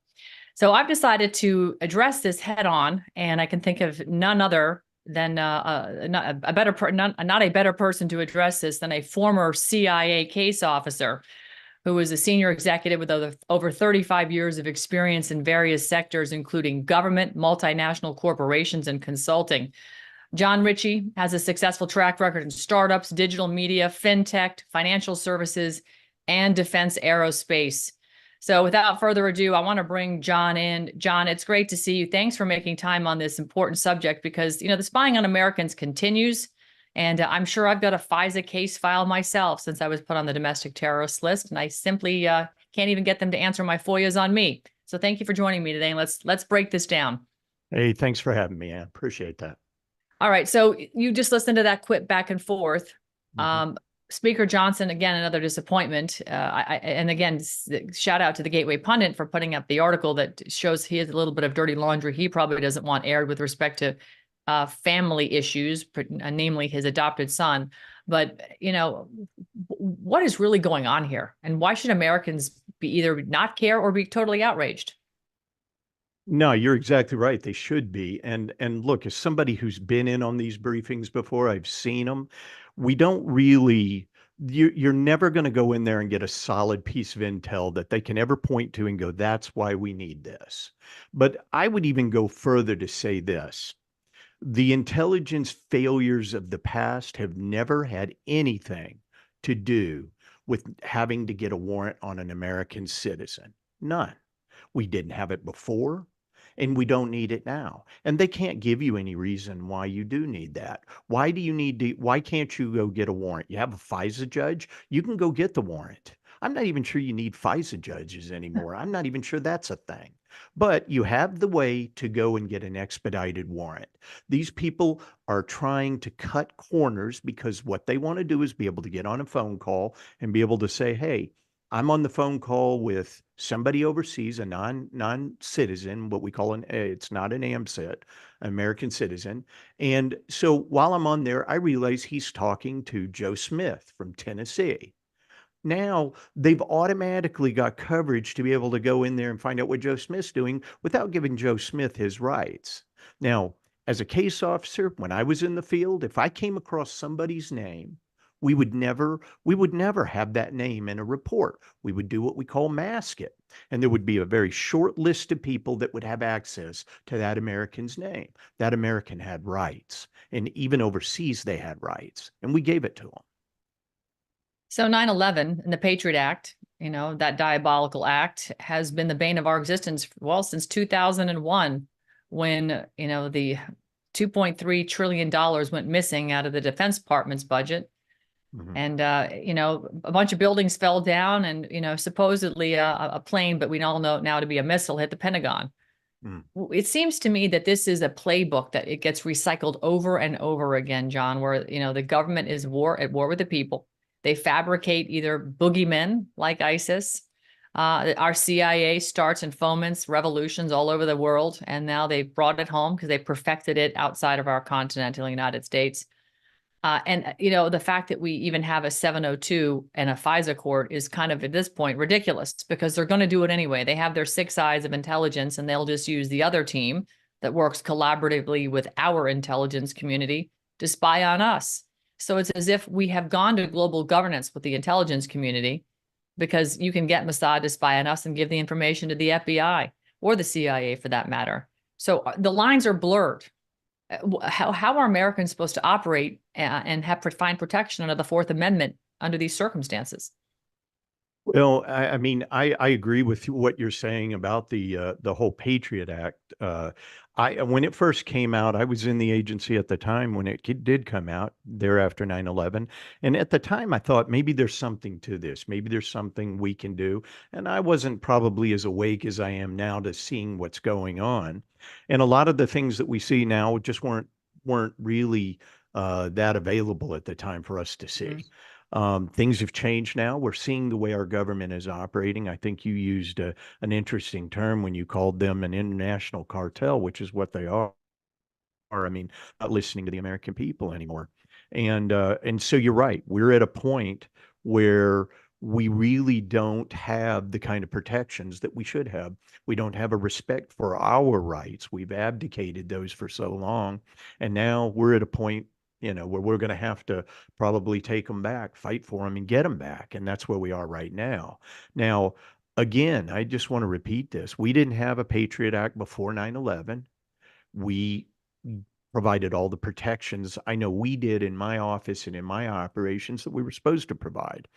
So I've decided to address this head on, and I can think of none other than not a better person to address this than a former CIA case officer who was a senior executive with over 35 years of experience in various sectors, including government, multinational corporations, and consulting. John Ritchie has a successful track record in startups, digital media, fintech, financial services, and defense aerospace. So without further ado, I want to bring John in. John, it's great to see you. Thanks for making time on this important subject, because, the spying on Americans continues. And I'm sure I've got a FISA case file myself since I was put on the domestic terrorist list, and I simply can't even get them to answer my FOIAs on me. So thank you for joining me today, and let's break this down. Hey, thanks for having me. I appreciate that. All right, so you just listened to that quip back and forth. Mm-hmm. Speaker Johnson, again, another disappointment. And again, shout out to the Gateway Pundit for putting up the article that shows he has a little bit of dirty laundry he probably doesn't want aired with respect to family issues, namely his adopted son. But, what is really going on here? And why should Americans be either not care or be totally outraged? No, you're exactly right. They should be. And look, as somebody who's been in on these briefings before, I've seen them. We don't really, you're never going to go in there and get a solid piece of intel that they can ever point to and go, that's why we need this. But I would even go further to say this. The intelligence failures of the past have never had anything to do with having to get a warrant on an American citizen. None. We didn't have it before, and we don't need it now. And they can't give you any reason why you do need that. Why can't you go get a warrant? You have a FISA judge, you can go get the warrant. I'm not even sure you need FISA judges anymore. I'm not even sure that's a thing. But you have the way to go and get an expedited warrant. These people are trying to cut corners because what they want to do is be able to get on a phone call and be able to say, hey, I'm on the phone call with somebody overseas, a non-citizen, what we call it's not an AMCIT, an American citizen. And so while I'm on there, I realize he's talking to Joe Smith from Tennessee. Now they've automatically got coverage to be able to go in there and find out what Joe Smith's doing without giving Joe Smith his rights. Now, as a case officer, when I was in the field, if I came across somebody's name, we would never have that name in a report. We would do what we call mask it. And there would be a very short list of people that would have access to that American's name. That American had rights. And even overseas, they had rights. And we gave it to them. So 9/11 and the Patriot Act, that diabolical act has been the bane of our existence, since 2001, when, the $2.3 trillion went missing out of the Defense Department's budget. Mm-hmm. And, a bunch of buildings fell down and, supposedly a plane, but we all know now to be a missile, hit the Pentagon. Mm. It seems to me that this is a playbook that it gets recycled over and over again, John, where, the government is at war with the people. They fabricate either boogeymen like ISIS. Our CIA starts and foments revolutions all over the world, and now they've brought it home because they perfected it outside of our continental United States. The fact that we even have a 702 and a FISA court is kind of, at this point, ridiculous, because they're going to do it anyway. They have their 6 eyes of intelligence, and they'll just use the other team that works collaboratively with our intelligence community to spy on us. So it's as if we have gone to global governance with the intelligence community, because you can get Mossad to spy on us and give the information to the FBI or the CIA for that matter. So the lines are blurred. How are Americans supposed to operate and find protection under the Fourth Amendment under these circumstances? Well, I mean, I agree with what you're saying about the whole Patriot Act. When it first came out, I was in the agency at the time when it did come out there after 9/11. And at the time, I thought maybe there's something to this. Maybe there's something we can do. And I wasn't probably as awake as I am now to seeing what's going on. And a lot of the things that we see now just weren't really that available at the time for us to see. Things have changed now. We're seeing the way our government is operating. I think you used an interesting term when you called them an international cartel, which is what they are. I mean, not listening to the American people anymore. And so you're right. We're at a point where we really don't have the kind of protections that we should have. We don't have a respect for our rights. We've abdicated those for so long. And now we're at a point, where we're going to have to probably take them back, fight for them, and get them back. And that's where we are right now. Now, again, I just want to repeat this. We didn't have a Patriot Act before 9/11. We provided all the protections I know we did in my office and in my operations that we were supposed to provide.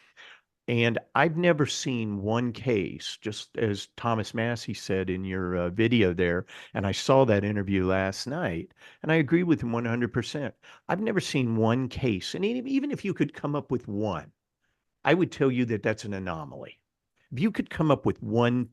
And I've never seen one case, just as Thomas Massey said in your video there, and I saw that interview last night, and I agree with him 100%. I've never seen one case, and even if you could come up with one, I would tell you that that's an anomaly. If you could come up with one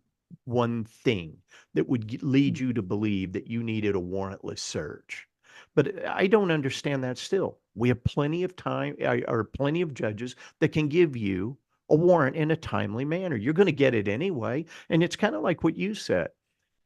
thing that would lead you to believe that you needed a warrantless search. But I don't understand that still. We have plenty of time, or plenty of judges that can give you a warrant in a timely manner. You're going to get it anyway. And it's kind of like what you said.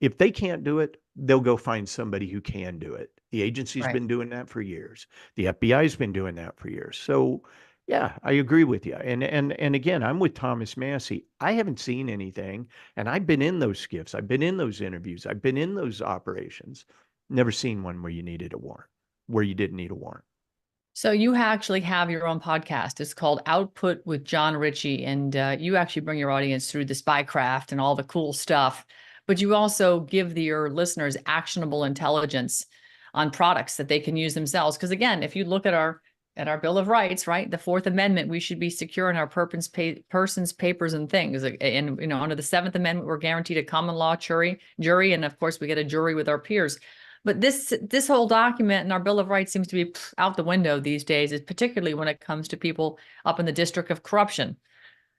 If they can't do it, they'll go find somebody who can do it. The agency's been doing that for years. The FBI's been doing that for years. So yeah, I agree with you. And again, I'm with Thomas Massey. I haven't seen anything, and I've been in those skiffs. I've been in those interviews. I've been in those operations. Never seen one where you needed a warrant, where you didn't need a warrant. So you actually have your own podcast. It's called Output with John Ritchie, and you actually bring your audience through the spycraft and all the cool stuff. But you also give your listeners actionable intelligence on products that they can use themselves. Because again, if you look at our Bill of Rights, right, the Fourth Amendment, we should be secure in our persons, papers, and things. And under the Seventh Amendment, we're guaranteed a common law jury, and of course, we get a jury with our peers. But this whole document and our Bill of Rights seems to be out the window these days, particularly when it comes to people up in the District of Corruption.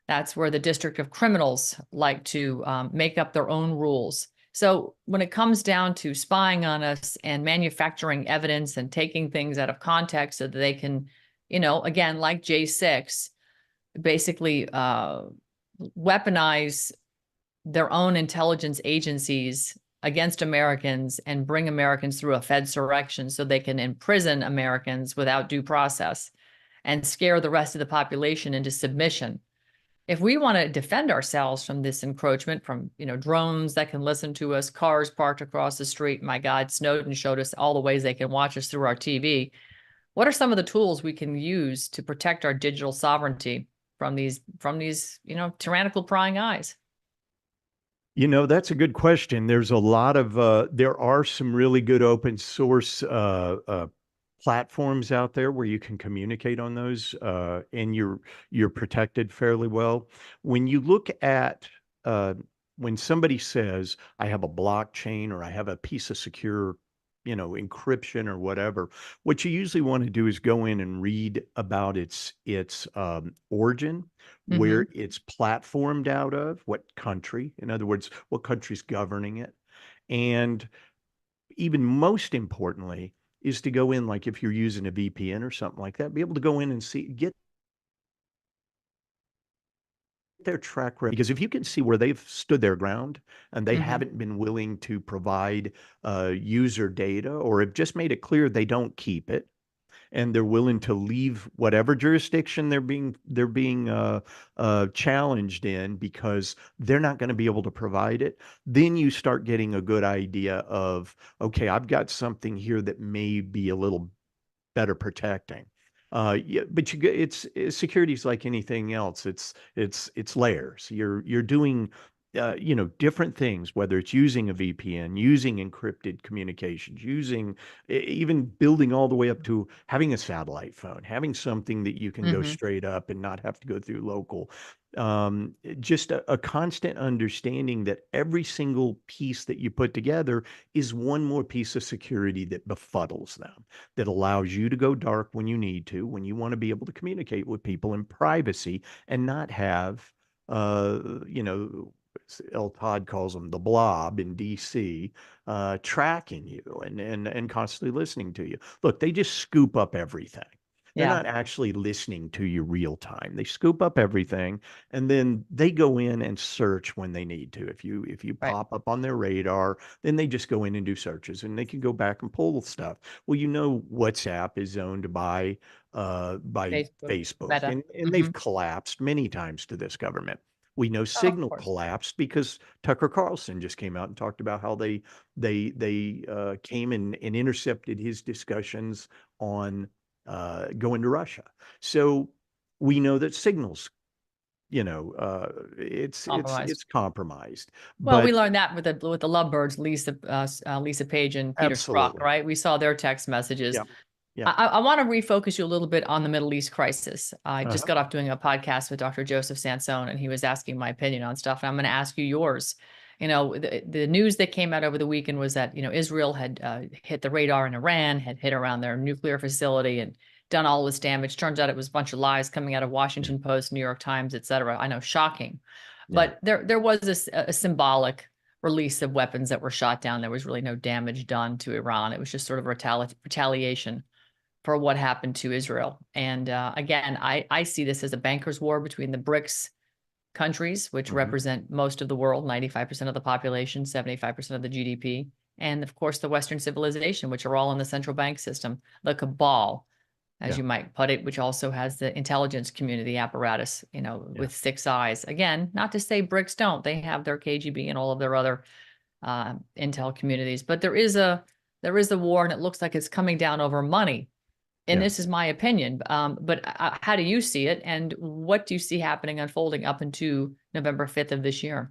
That's where the District of Criminals like to make up their own rules. So when it comes down to spying on us and manufacturing evidence and taking things out of context so that they can, again, like J6, basically weaponize their own intelligence agencies against Americans and bring Americans through a fedsurrection so they can imprison Americans without due process and scare the rest of the population into submission. If we want to defend ourselves from this encroachment, from drones that can listen to us, cars parked across the street, my God, Snowden showed us all the ways they can watch us through our TV. What are some of the tools we can use to protect our digital sovereignty from these tyrannical prying eyes? That's a good question. There's a lot of there are some really good open source platforms out there where you can communicate on those, and you're protected fairly well. When you look at when somebody says, I have a blockchain or I have a piece of secure encryption or whatever, what you usually want to do is go in and read about its origin, where it's platformed out of, what country, in other words, what country's governing it. And even most importantly is to go in, like if you're using a VPN or something like that, be able to go in and get their track record. Because if you can see where they've stood their ground and they haven't been willing to provide user data, or have just made it clear they don't keep it, and they're willing to leave whatever jurisdiction they're being challenged in because they're not going to be able to provide it, then you start getting a good idea of, okay, I've got something here that may be a little better protecting. Yeah, but security is like anything else. It's layers. You're doing different things, whether it's using a VPN, using encrypted communications, using even building all the way up to having a satellite phone, having something that you can go straight up and not have to go through local. Just a constant understanding that every single piece that you put together is one more piece of security that befuddles them, that allows you to go dark when you need to, when you want to be able to communicate with people in privacy and not have, El Todd calls them the blob in DC, tracking you and constantly listening to you. Look, they just scoop up everything. They're not actually listening to you real time. They scoop up everything and then they go in and search when they need to. If you pop up on their radar, then they just go in and do searches and they can go back and pull stuff. Well, WhatsApp is owned by Facebook Meta. and they've collapsed many times to this government. We know Signal collapsed because Tucker Carlson just came out and talked about how they came and intercepted his discussions on going to Russia. So we know that Signal's, it's compromised. Well, we But learned that with the Lovebirds, Lisa Page and Peter Strzok, absolutely, right? We saw their text messages. yeah, yeah, I want to refocus you a little bit on the Middle East crisis. I just uh-huh. got off doing a podcast with Dr. Joseph Sansone, and he was asking my opinion on stuff. And I'm going to ask you yours. The news that came out over the weekend was that, Israel had hit the radar in Iran, had hit around their nuclear facility and done all this damage. Turns out it was a bunch of lies coming out of Washington Post, New York Times, et cetera. I know, shocking. Yeah. But there was a symbolic release of weapons that were shot down. There was really no damage done to Iran. It was just sort of retaliation for what happened to Israel. And again, I see this as a banker's war between the BRICS countries, which represent most of the world, 95% of the population, 75% of the GDP, and of course the Western civilization, which are all in the central bank system, the cabal, as you might put it, which also has the intelligence community apparatus, with 6 eyes. Again, not to say BRICS don't, they have their KGB and all of their other intel communities, but there is a war, and it looks like it's coming down over money. And this is my opinion, but how do you see it? And what do you see happening, unfolding up into November 5th of this year?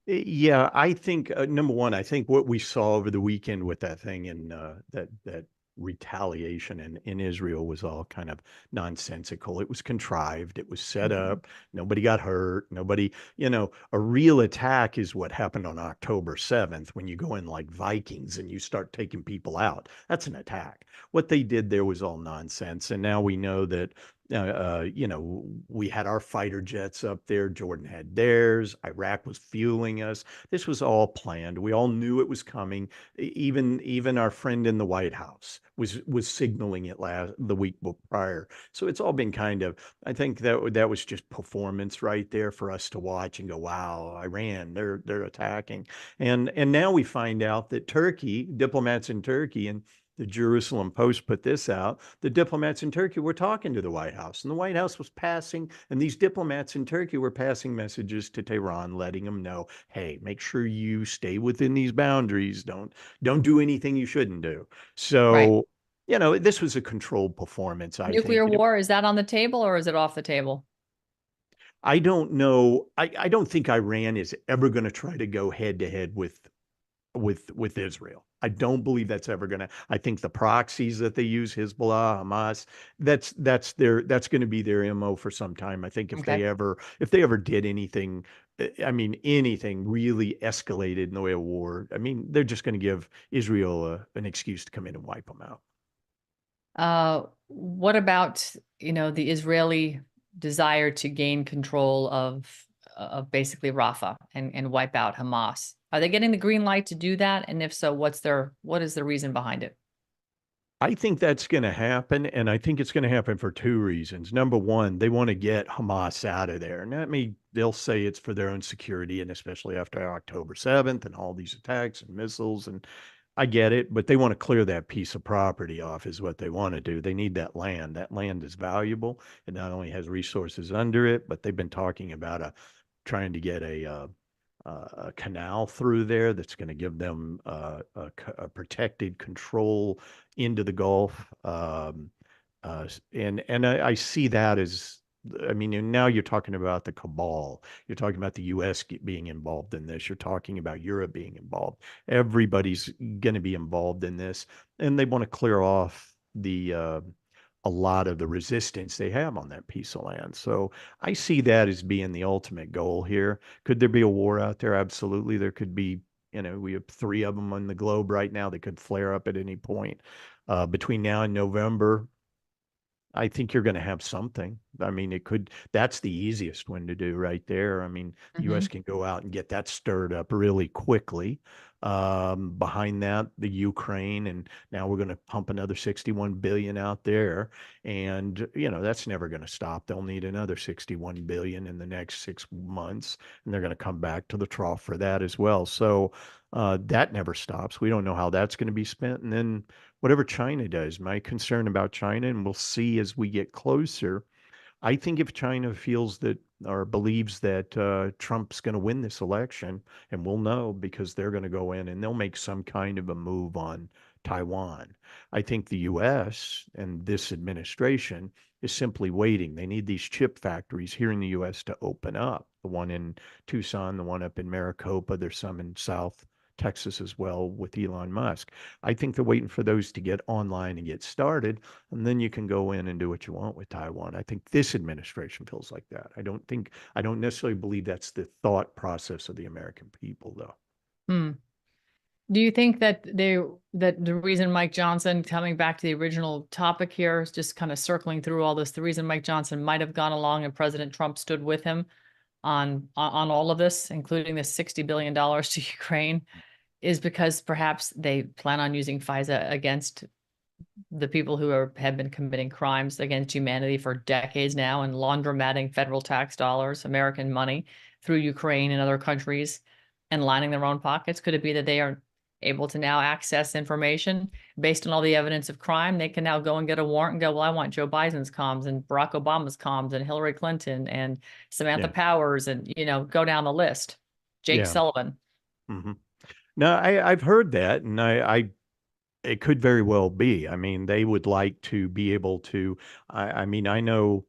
Yeah, I think number one, I think what we saw over the weekend with that thing and that retaliation in Israel was all kind of nonsensical. It was contrived. It was set up. Nobody got hurt. Nobody, a real attack is what happened on October 7th when you go in like Vikings and you start taking people out. That's an attack. What they did there was all nonsense. And now we know that we had our fighter jets up there. Jordan had theirs. Iraq was fueling us. This was all planned. We all knew it was coming. Even our friend in the White House was signaling it the week prior. So it's all been kind of, I think that was just performance right there for us to watch and go, wow, Iran, they're attacking. And now we find out that diplomats in Turkey, and the Jerusalem Post put this out, the diplomats in Turkey were talking to the White House, and the White House was and these diplomats in Turkey were passing messages to Tehran, letting them know, hey, make sure you stay within these boundaries. Don't do anything you shouldn't do. So, this was a controlled performance, I think. Nuclear war, is that on the table or is it off the table? I don't know. I don't think Iran is ever going to try to go head to head with Israel. I don't believe that's ever going to. I think the proxies that they use, Hezbollah, Hamas, that's going to be their MO for some time. I think if they ever did anything, anything really escalated in the way of war, they're just going to give Israel an excuse to come in and wipe them out. What about, the Israeli desire to gain control of of basically Rafah and wipe out Hamas. Are they getting the green light to do that? And if so, what is the reason behind it? I think that's going to happen, and I think it's going to happen for two reasons. Number one, they want to get Hamas out of there, and they'll say it's for their own security, and especially after October 7th and all these attacks and missiles, and I get it, but they want to clear that piece of property off is what they want to do. They need that land. That land is valuable. It not only has resources under it, but they've been talking about trying to get a canal through there that's going to give them a protected control into the Gulf. And I see that as, I mean, and now you're talking about the cabal. You're talking about the U.S. being involved in this. You're talking about Europe being involved. Everybody's going to be involved in this, and they want to clear off a lot of the resistance they have on that piece of land. So I see that as being the ultimate goal here. Could there be a war out there? Absolutely. There could be, we have 3 of them on the globe right now. They could flare up at any point. Between now and November, I think you're going to have something. I mean, that's the easiest one to do right there. I mean, the U.S. can go out and get that stirred up really quickly. Behind that, the Ukraine, and now we're going to pump another 61 billion out there. And, that's never going to stop. They'll need another 61 billion in the next 6 months, and they're going to come back to the trough for that as well. So that never stops. We don't know how that's going to be spent. And then whatever China does, my concern about China, and we'll see as we get closer, I think if China feels that or believes that Trump's going to win this election, and we'll know because they're going to go in and they'll make some kind of a move on Taiwan. I think the U.S. and this administration is simply waiting. They need these chip factories here in the U.S. to open up. The one in Tucson, the one up in Maricopa, there's some in South Texas as well with Elon Musk. I think they're waiting for those to get online and get started, and then you can go in and do what you want with Taiwan. I think this administration feels like that. I don't necessarily believe that's the thought process of the American people, though. Do you think that the reason Mike Johnson, coming back to the original topic here, is just kind of circling through all this, the reason Mike Johnson might have gone along and President Trump stood with him on all of this, including the $60 billion to Ukraine, is because perhaps they plan on using FISA against the people who have been committing crimes against humanity for decades now and laundromating federal tax dollars, American money, through Ukraine and other countries and lining their own pockets. Could it be that they are able to now access information based on all the evidence of crime? They can now go and get a warrant and go, well, I want Joe Biden's comms and Barack Obama's comms and Hillary Clinton and Samantha Powers and, go down the list. Jake Sullivan. No, I've heard that, and it could very well be. I mean, they would like to be able to, I mean, I know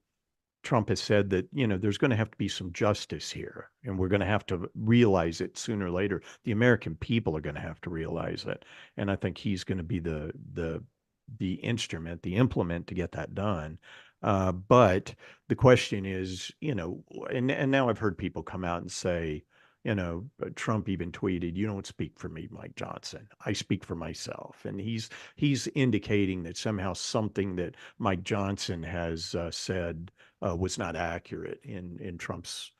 Trump has said that, there's going to have to be some justice here, and we're going to have to realize it sooner or later. The American people are going to have to realize it. And I think he's going to be the instrument, the implement to get that done. But the question is, and now I've heard people come out and say, Trump even tweeted, "You don't speak for me, Mike Johnson. I speak for myself." And he's indicating that somehow something that Mike Johnson has said was not accurate in Trump's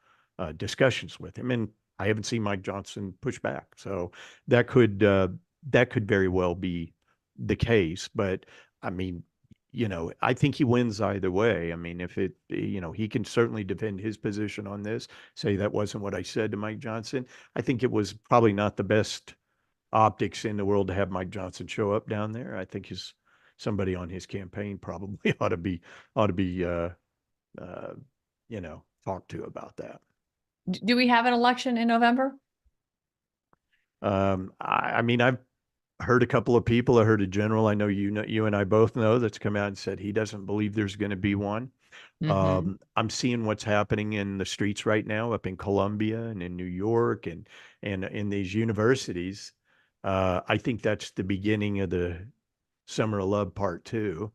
discussions with him. And I haven't seen Mike Johnson push back, so that could very well be the case. But I mean, I think he wins either way. I mean, if he can certainly defend his position on this, say that wasn't what I said to Mike Johnson. I think it was probably not the best optics in the world to have Mike Johnson show up down there. I think somebody on his campaign probably ought to be talked to about that. Do we have an election in November? I mean, I've heard a couple of people. I heard a general I know you and I both know that's come out and said he doesn't believe there's going to be one. I'm seeing what's happening in the streets right now up in Columbia and in New York and in these universities. I think that's the beginning of the Summer of Love Part 2.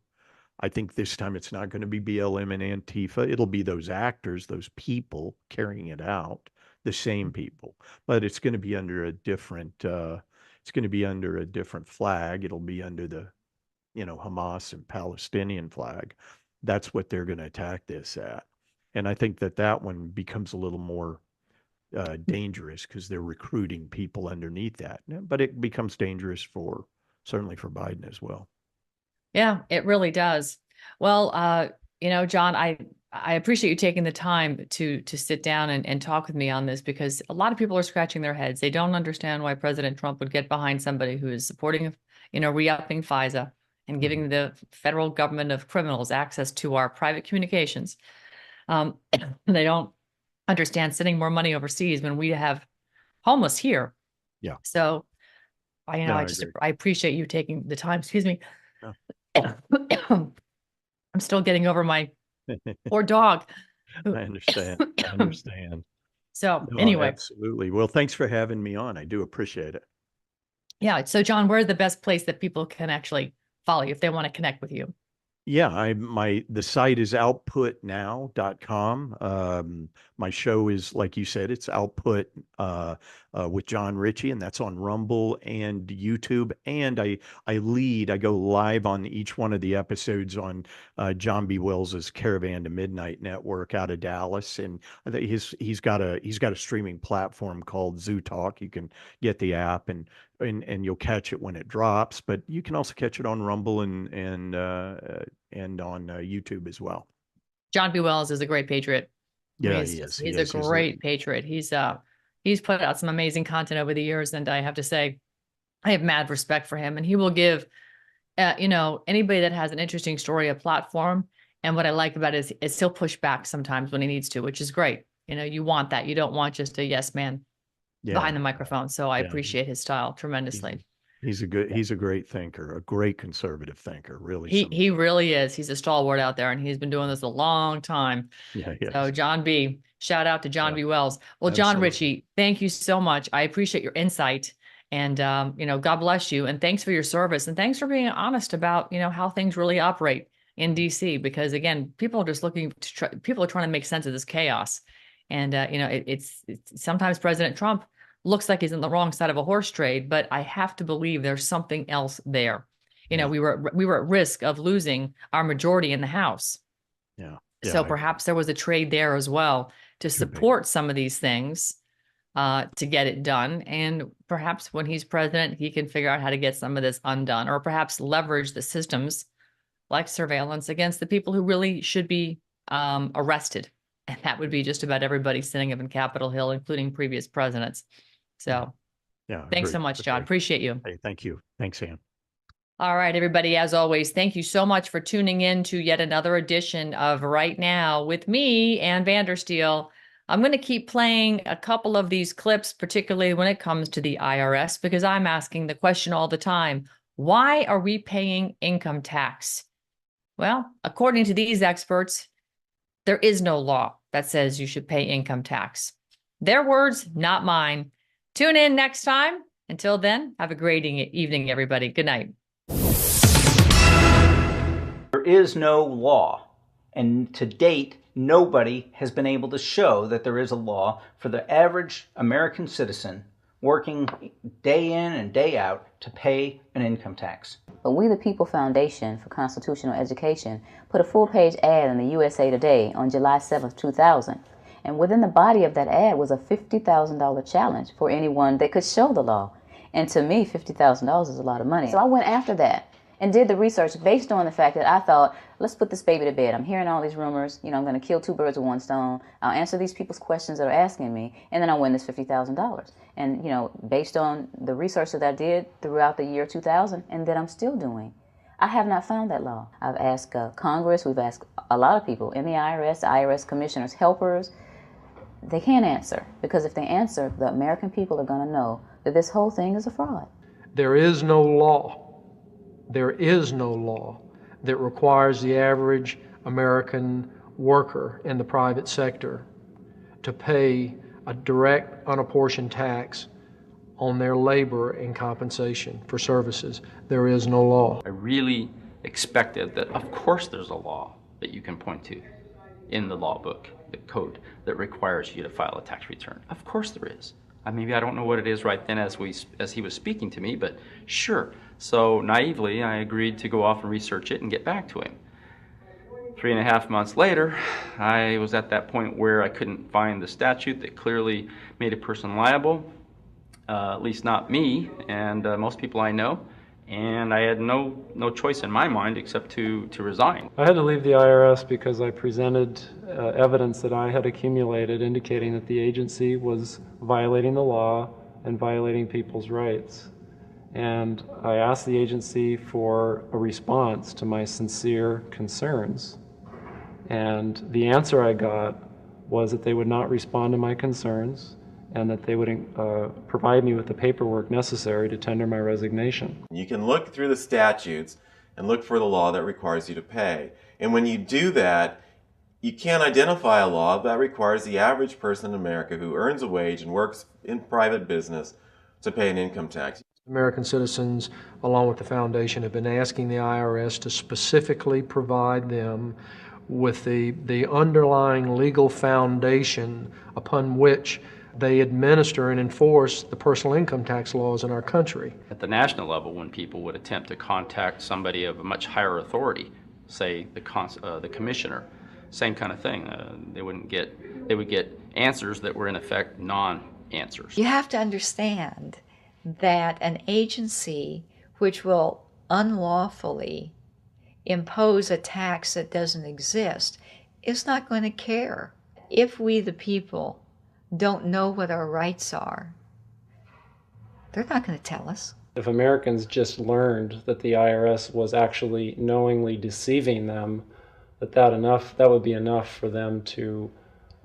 I think this time it's not going to be BLM and Antifa. It'll be those actors, those people carrying it out, the same people, but it's going to be under a different flag. It'll be under the, Hamas and Palestinian flag. That's what they're going to attack this at. And I think that one becomes a little more dangerous because they're recruiting people underneath that. But it becomes dangerous certainly for Biden as well. Yeah, it really does. Well, John, I appreciate you taking the time to sit down and talk with me on this, because a lot of people are scratching their heads. They don't understand why President Trump would get behind somebody who is supporting, re-upping FISA and giving the federal government of criminals access to our private communications. They don't understand sending more money overseas when we have homeless here. Yeah. So, I appreciate you taking the time. Excuse me. Yeah. I'm still getting over my poor dog. I understand. So No, anyway. absolutely. Well, thanks for having me on. I do appreciate it. Yeah. So John, where's the best place that people can actually follow you if they want to connect with you? Yeah, the site is outputnow.com. My show is, like you said, it's Output with John Ritchie, and that's on Rumble and YouTube. And I go live on each one of the episodes on John B. Wells's Caravan to Midnight network out of Dallas. And I think he's got a streaming platform called Zoo Talk. You can get the app and you'll catch it when it drops, but you can also catch it on Rumble and on YouTube as well. John B. Wells is a great patriot. Yeah, he is. He's a great patriot. He's put out some amazing content over the years, and I have to say, I have mad respect for him. And he will give, anybody that has an interesting story a platform. And what I like about it is he'll push back sometimes when he needs to, which is great. You want that. You don't want just a yes man behind the microphone. So I appreciate his style tremendously. He's a great thinker, a great conservative thinker, really. He really is. He's a stalwart out there, and he's been doing this a long time. Yeah. So John B., shout out to John B. Wells. Well, John Ritchie, thank you so much. I appreciate your insight, and God bless you, and thanks for your service, and thanks for being honest about how things really operate in DC. Because again, people are just people are trying to make sense of this chaos, and it's sometimes President Trump looks like he's on the wrong side of a horse trade, but I have to believe there's something else there. We were at risk of losing our majority in the House. Yeah. So perhaps there was a trade there as well to support some of these things to get it done. And perhaps when he's president, he can figure out how to get some of this undone, or perhaps leverage the systems like surveillance against the people who really should be arrested. And that would be just about everybody sitting up in Capitol Hill, including previous presidents. So thanks so much, John. Appreciate you. Hey, thank you. Thanks, Ann. All right, everybody. As always, thank you so much for tuning in to yet another edition of Right Now with me, Ann Vandersteel. I'm going to keep playing a couple of these clips, particularly when it comes to the IRS, because I'm asking the question all the time, why are we paying income tax? Well, according to these experts, there is no law that says you should pay income tax. Their words, not mine. Tune in next time. Until then, have a great evening, everybody. Good night. There is no law, and to date, nobody has been able to show that there is a law for the average American citizen working day in and day out to pay an income tax. But We the People Foundation for Constitutional Education put a full-page ad in the USA Today on July 7th, 2000. And within the body of that ad was a $50,000 challenge for anyone that could show the law. And to me, $50,000 is a lot of money. So I went after that and did the research based on the fact that I thought, let's put this baby to bed. I'm hearing all these rumors. I'm going to kill two birds with one stone. I'll answer these people's questions that are asking me, and then I'll win this $50,000. And, based on the research that I did throughout the year 2000 and that I'm still doing, I have not found that law. I've asked Congress. We've asked a lot of people in the IRS commissioners, helpers. They can't answer, because if they answer, the American people are going to know that this whole thing is a fraud. There is no law. There is no law that requires the average American worker in the private sector to pay a direct, unapportioned tax on their labor and compensation for services. There is no law. I really expected that, of course, there's a law that you can point to in the law book, the code, that requires you to file a tax return. Of course there is. Maybe I don't know what it is right then as he was speaking to me, but sure. So naively, I agreed to go off and research it and get back to him. 3.5 months later, I was at that point where I couldn't find the statute that clearly made a person liable, at least not me and most people I know, and I had no choice in my mind except to resign. I had to leave the IRS because I presented evidence that I had accumulated indicating that the agency was violating the law and violating people's rights. And I asked the agency for a response to my sincere concerns. And the answer I got was that they would not respond to my concerns and that they would provide me with the paperwork necessary to tender my resignation. You can look through the statutes and look for the law that requires you to pay. And when you do that, you can't identify a law that requires the average person in America who earns a wage and works in private business to pay an income tax. American citizens, along with the foundation, have been asking the IRS to specifically provide them with the underlying legal foundation upon which they administer and enforce the personal income tax laws in our country. At the national level, when people would attempt to contact somebody of a much higher authority, say the commissioner, same kind of thing. They would get answers that were in effect non-answers. You have to understand that an agency which will unlawfully impose a tax that doesn't exist is not going to care. If we, the people, don't know what our rights are, they're not going to tell us. If Americans just learned that the IRS was actually knowingly deceiving them, that would be enough for them to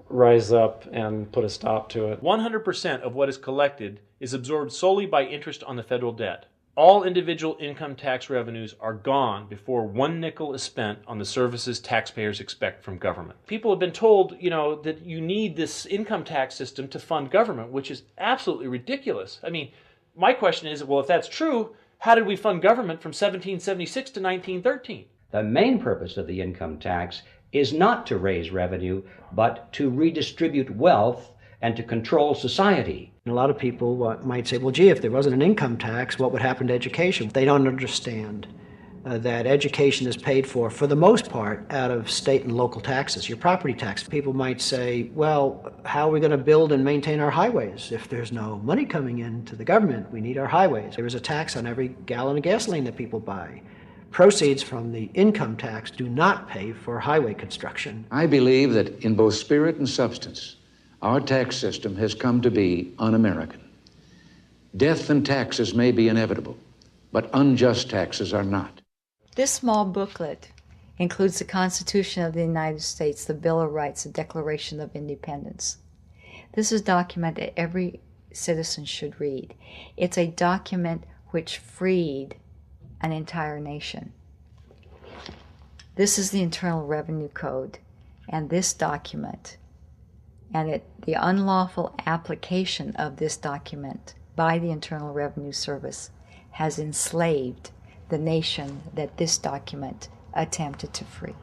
rise up and put a stop to it. 100% of what is collected is absorbed solely by interest on the federal debt. All individual income tax revenues are gone before 1 nickel is spent on the services taxpayers expect from government. People have been told, that you need this income tax system to fund government, which is absolutely ridiculous. I mean, my question is, well, if that's true, how did we fund government from 1776 to 1913? The main purpose of the income tax is not to raise revenue, but to redistribute wealth and to control society. A lot of people might say, well, gee, if there wasn't an income tax, what would happen to education? They don't understand that education is paid for the most part, out of state and local taxes, your property tax. People might say, well, how are we going to build and maintain our highways? If there's no money coming into the government, we need our highways. There is a tax on every gallon of gasoline that people buy. Proceeds from the income tax do not pay for highway construction. I believe that in both spirit and substance, our tax system has come to be un-American. Death and taxes may be inevitable, but unjust taxes are not. This small booklet includes the Constitution of the United States, the Bill of Rights, the Declaration of Independence. This is a document that every citizen should read. It's a document which freed an entire nation. This is the Internal Revenue Code, and this document, and the unlawful application of this document by the Internal Revenue Service has enslaved the nation that this document attempted to free.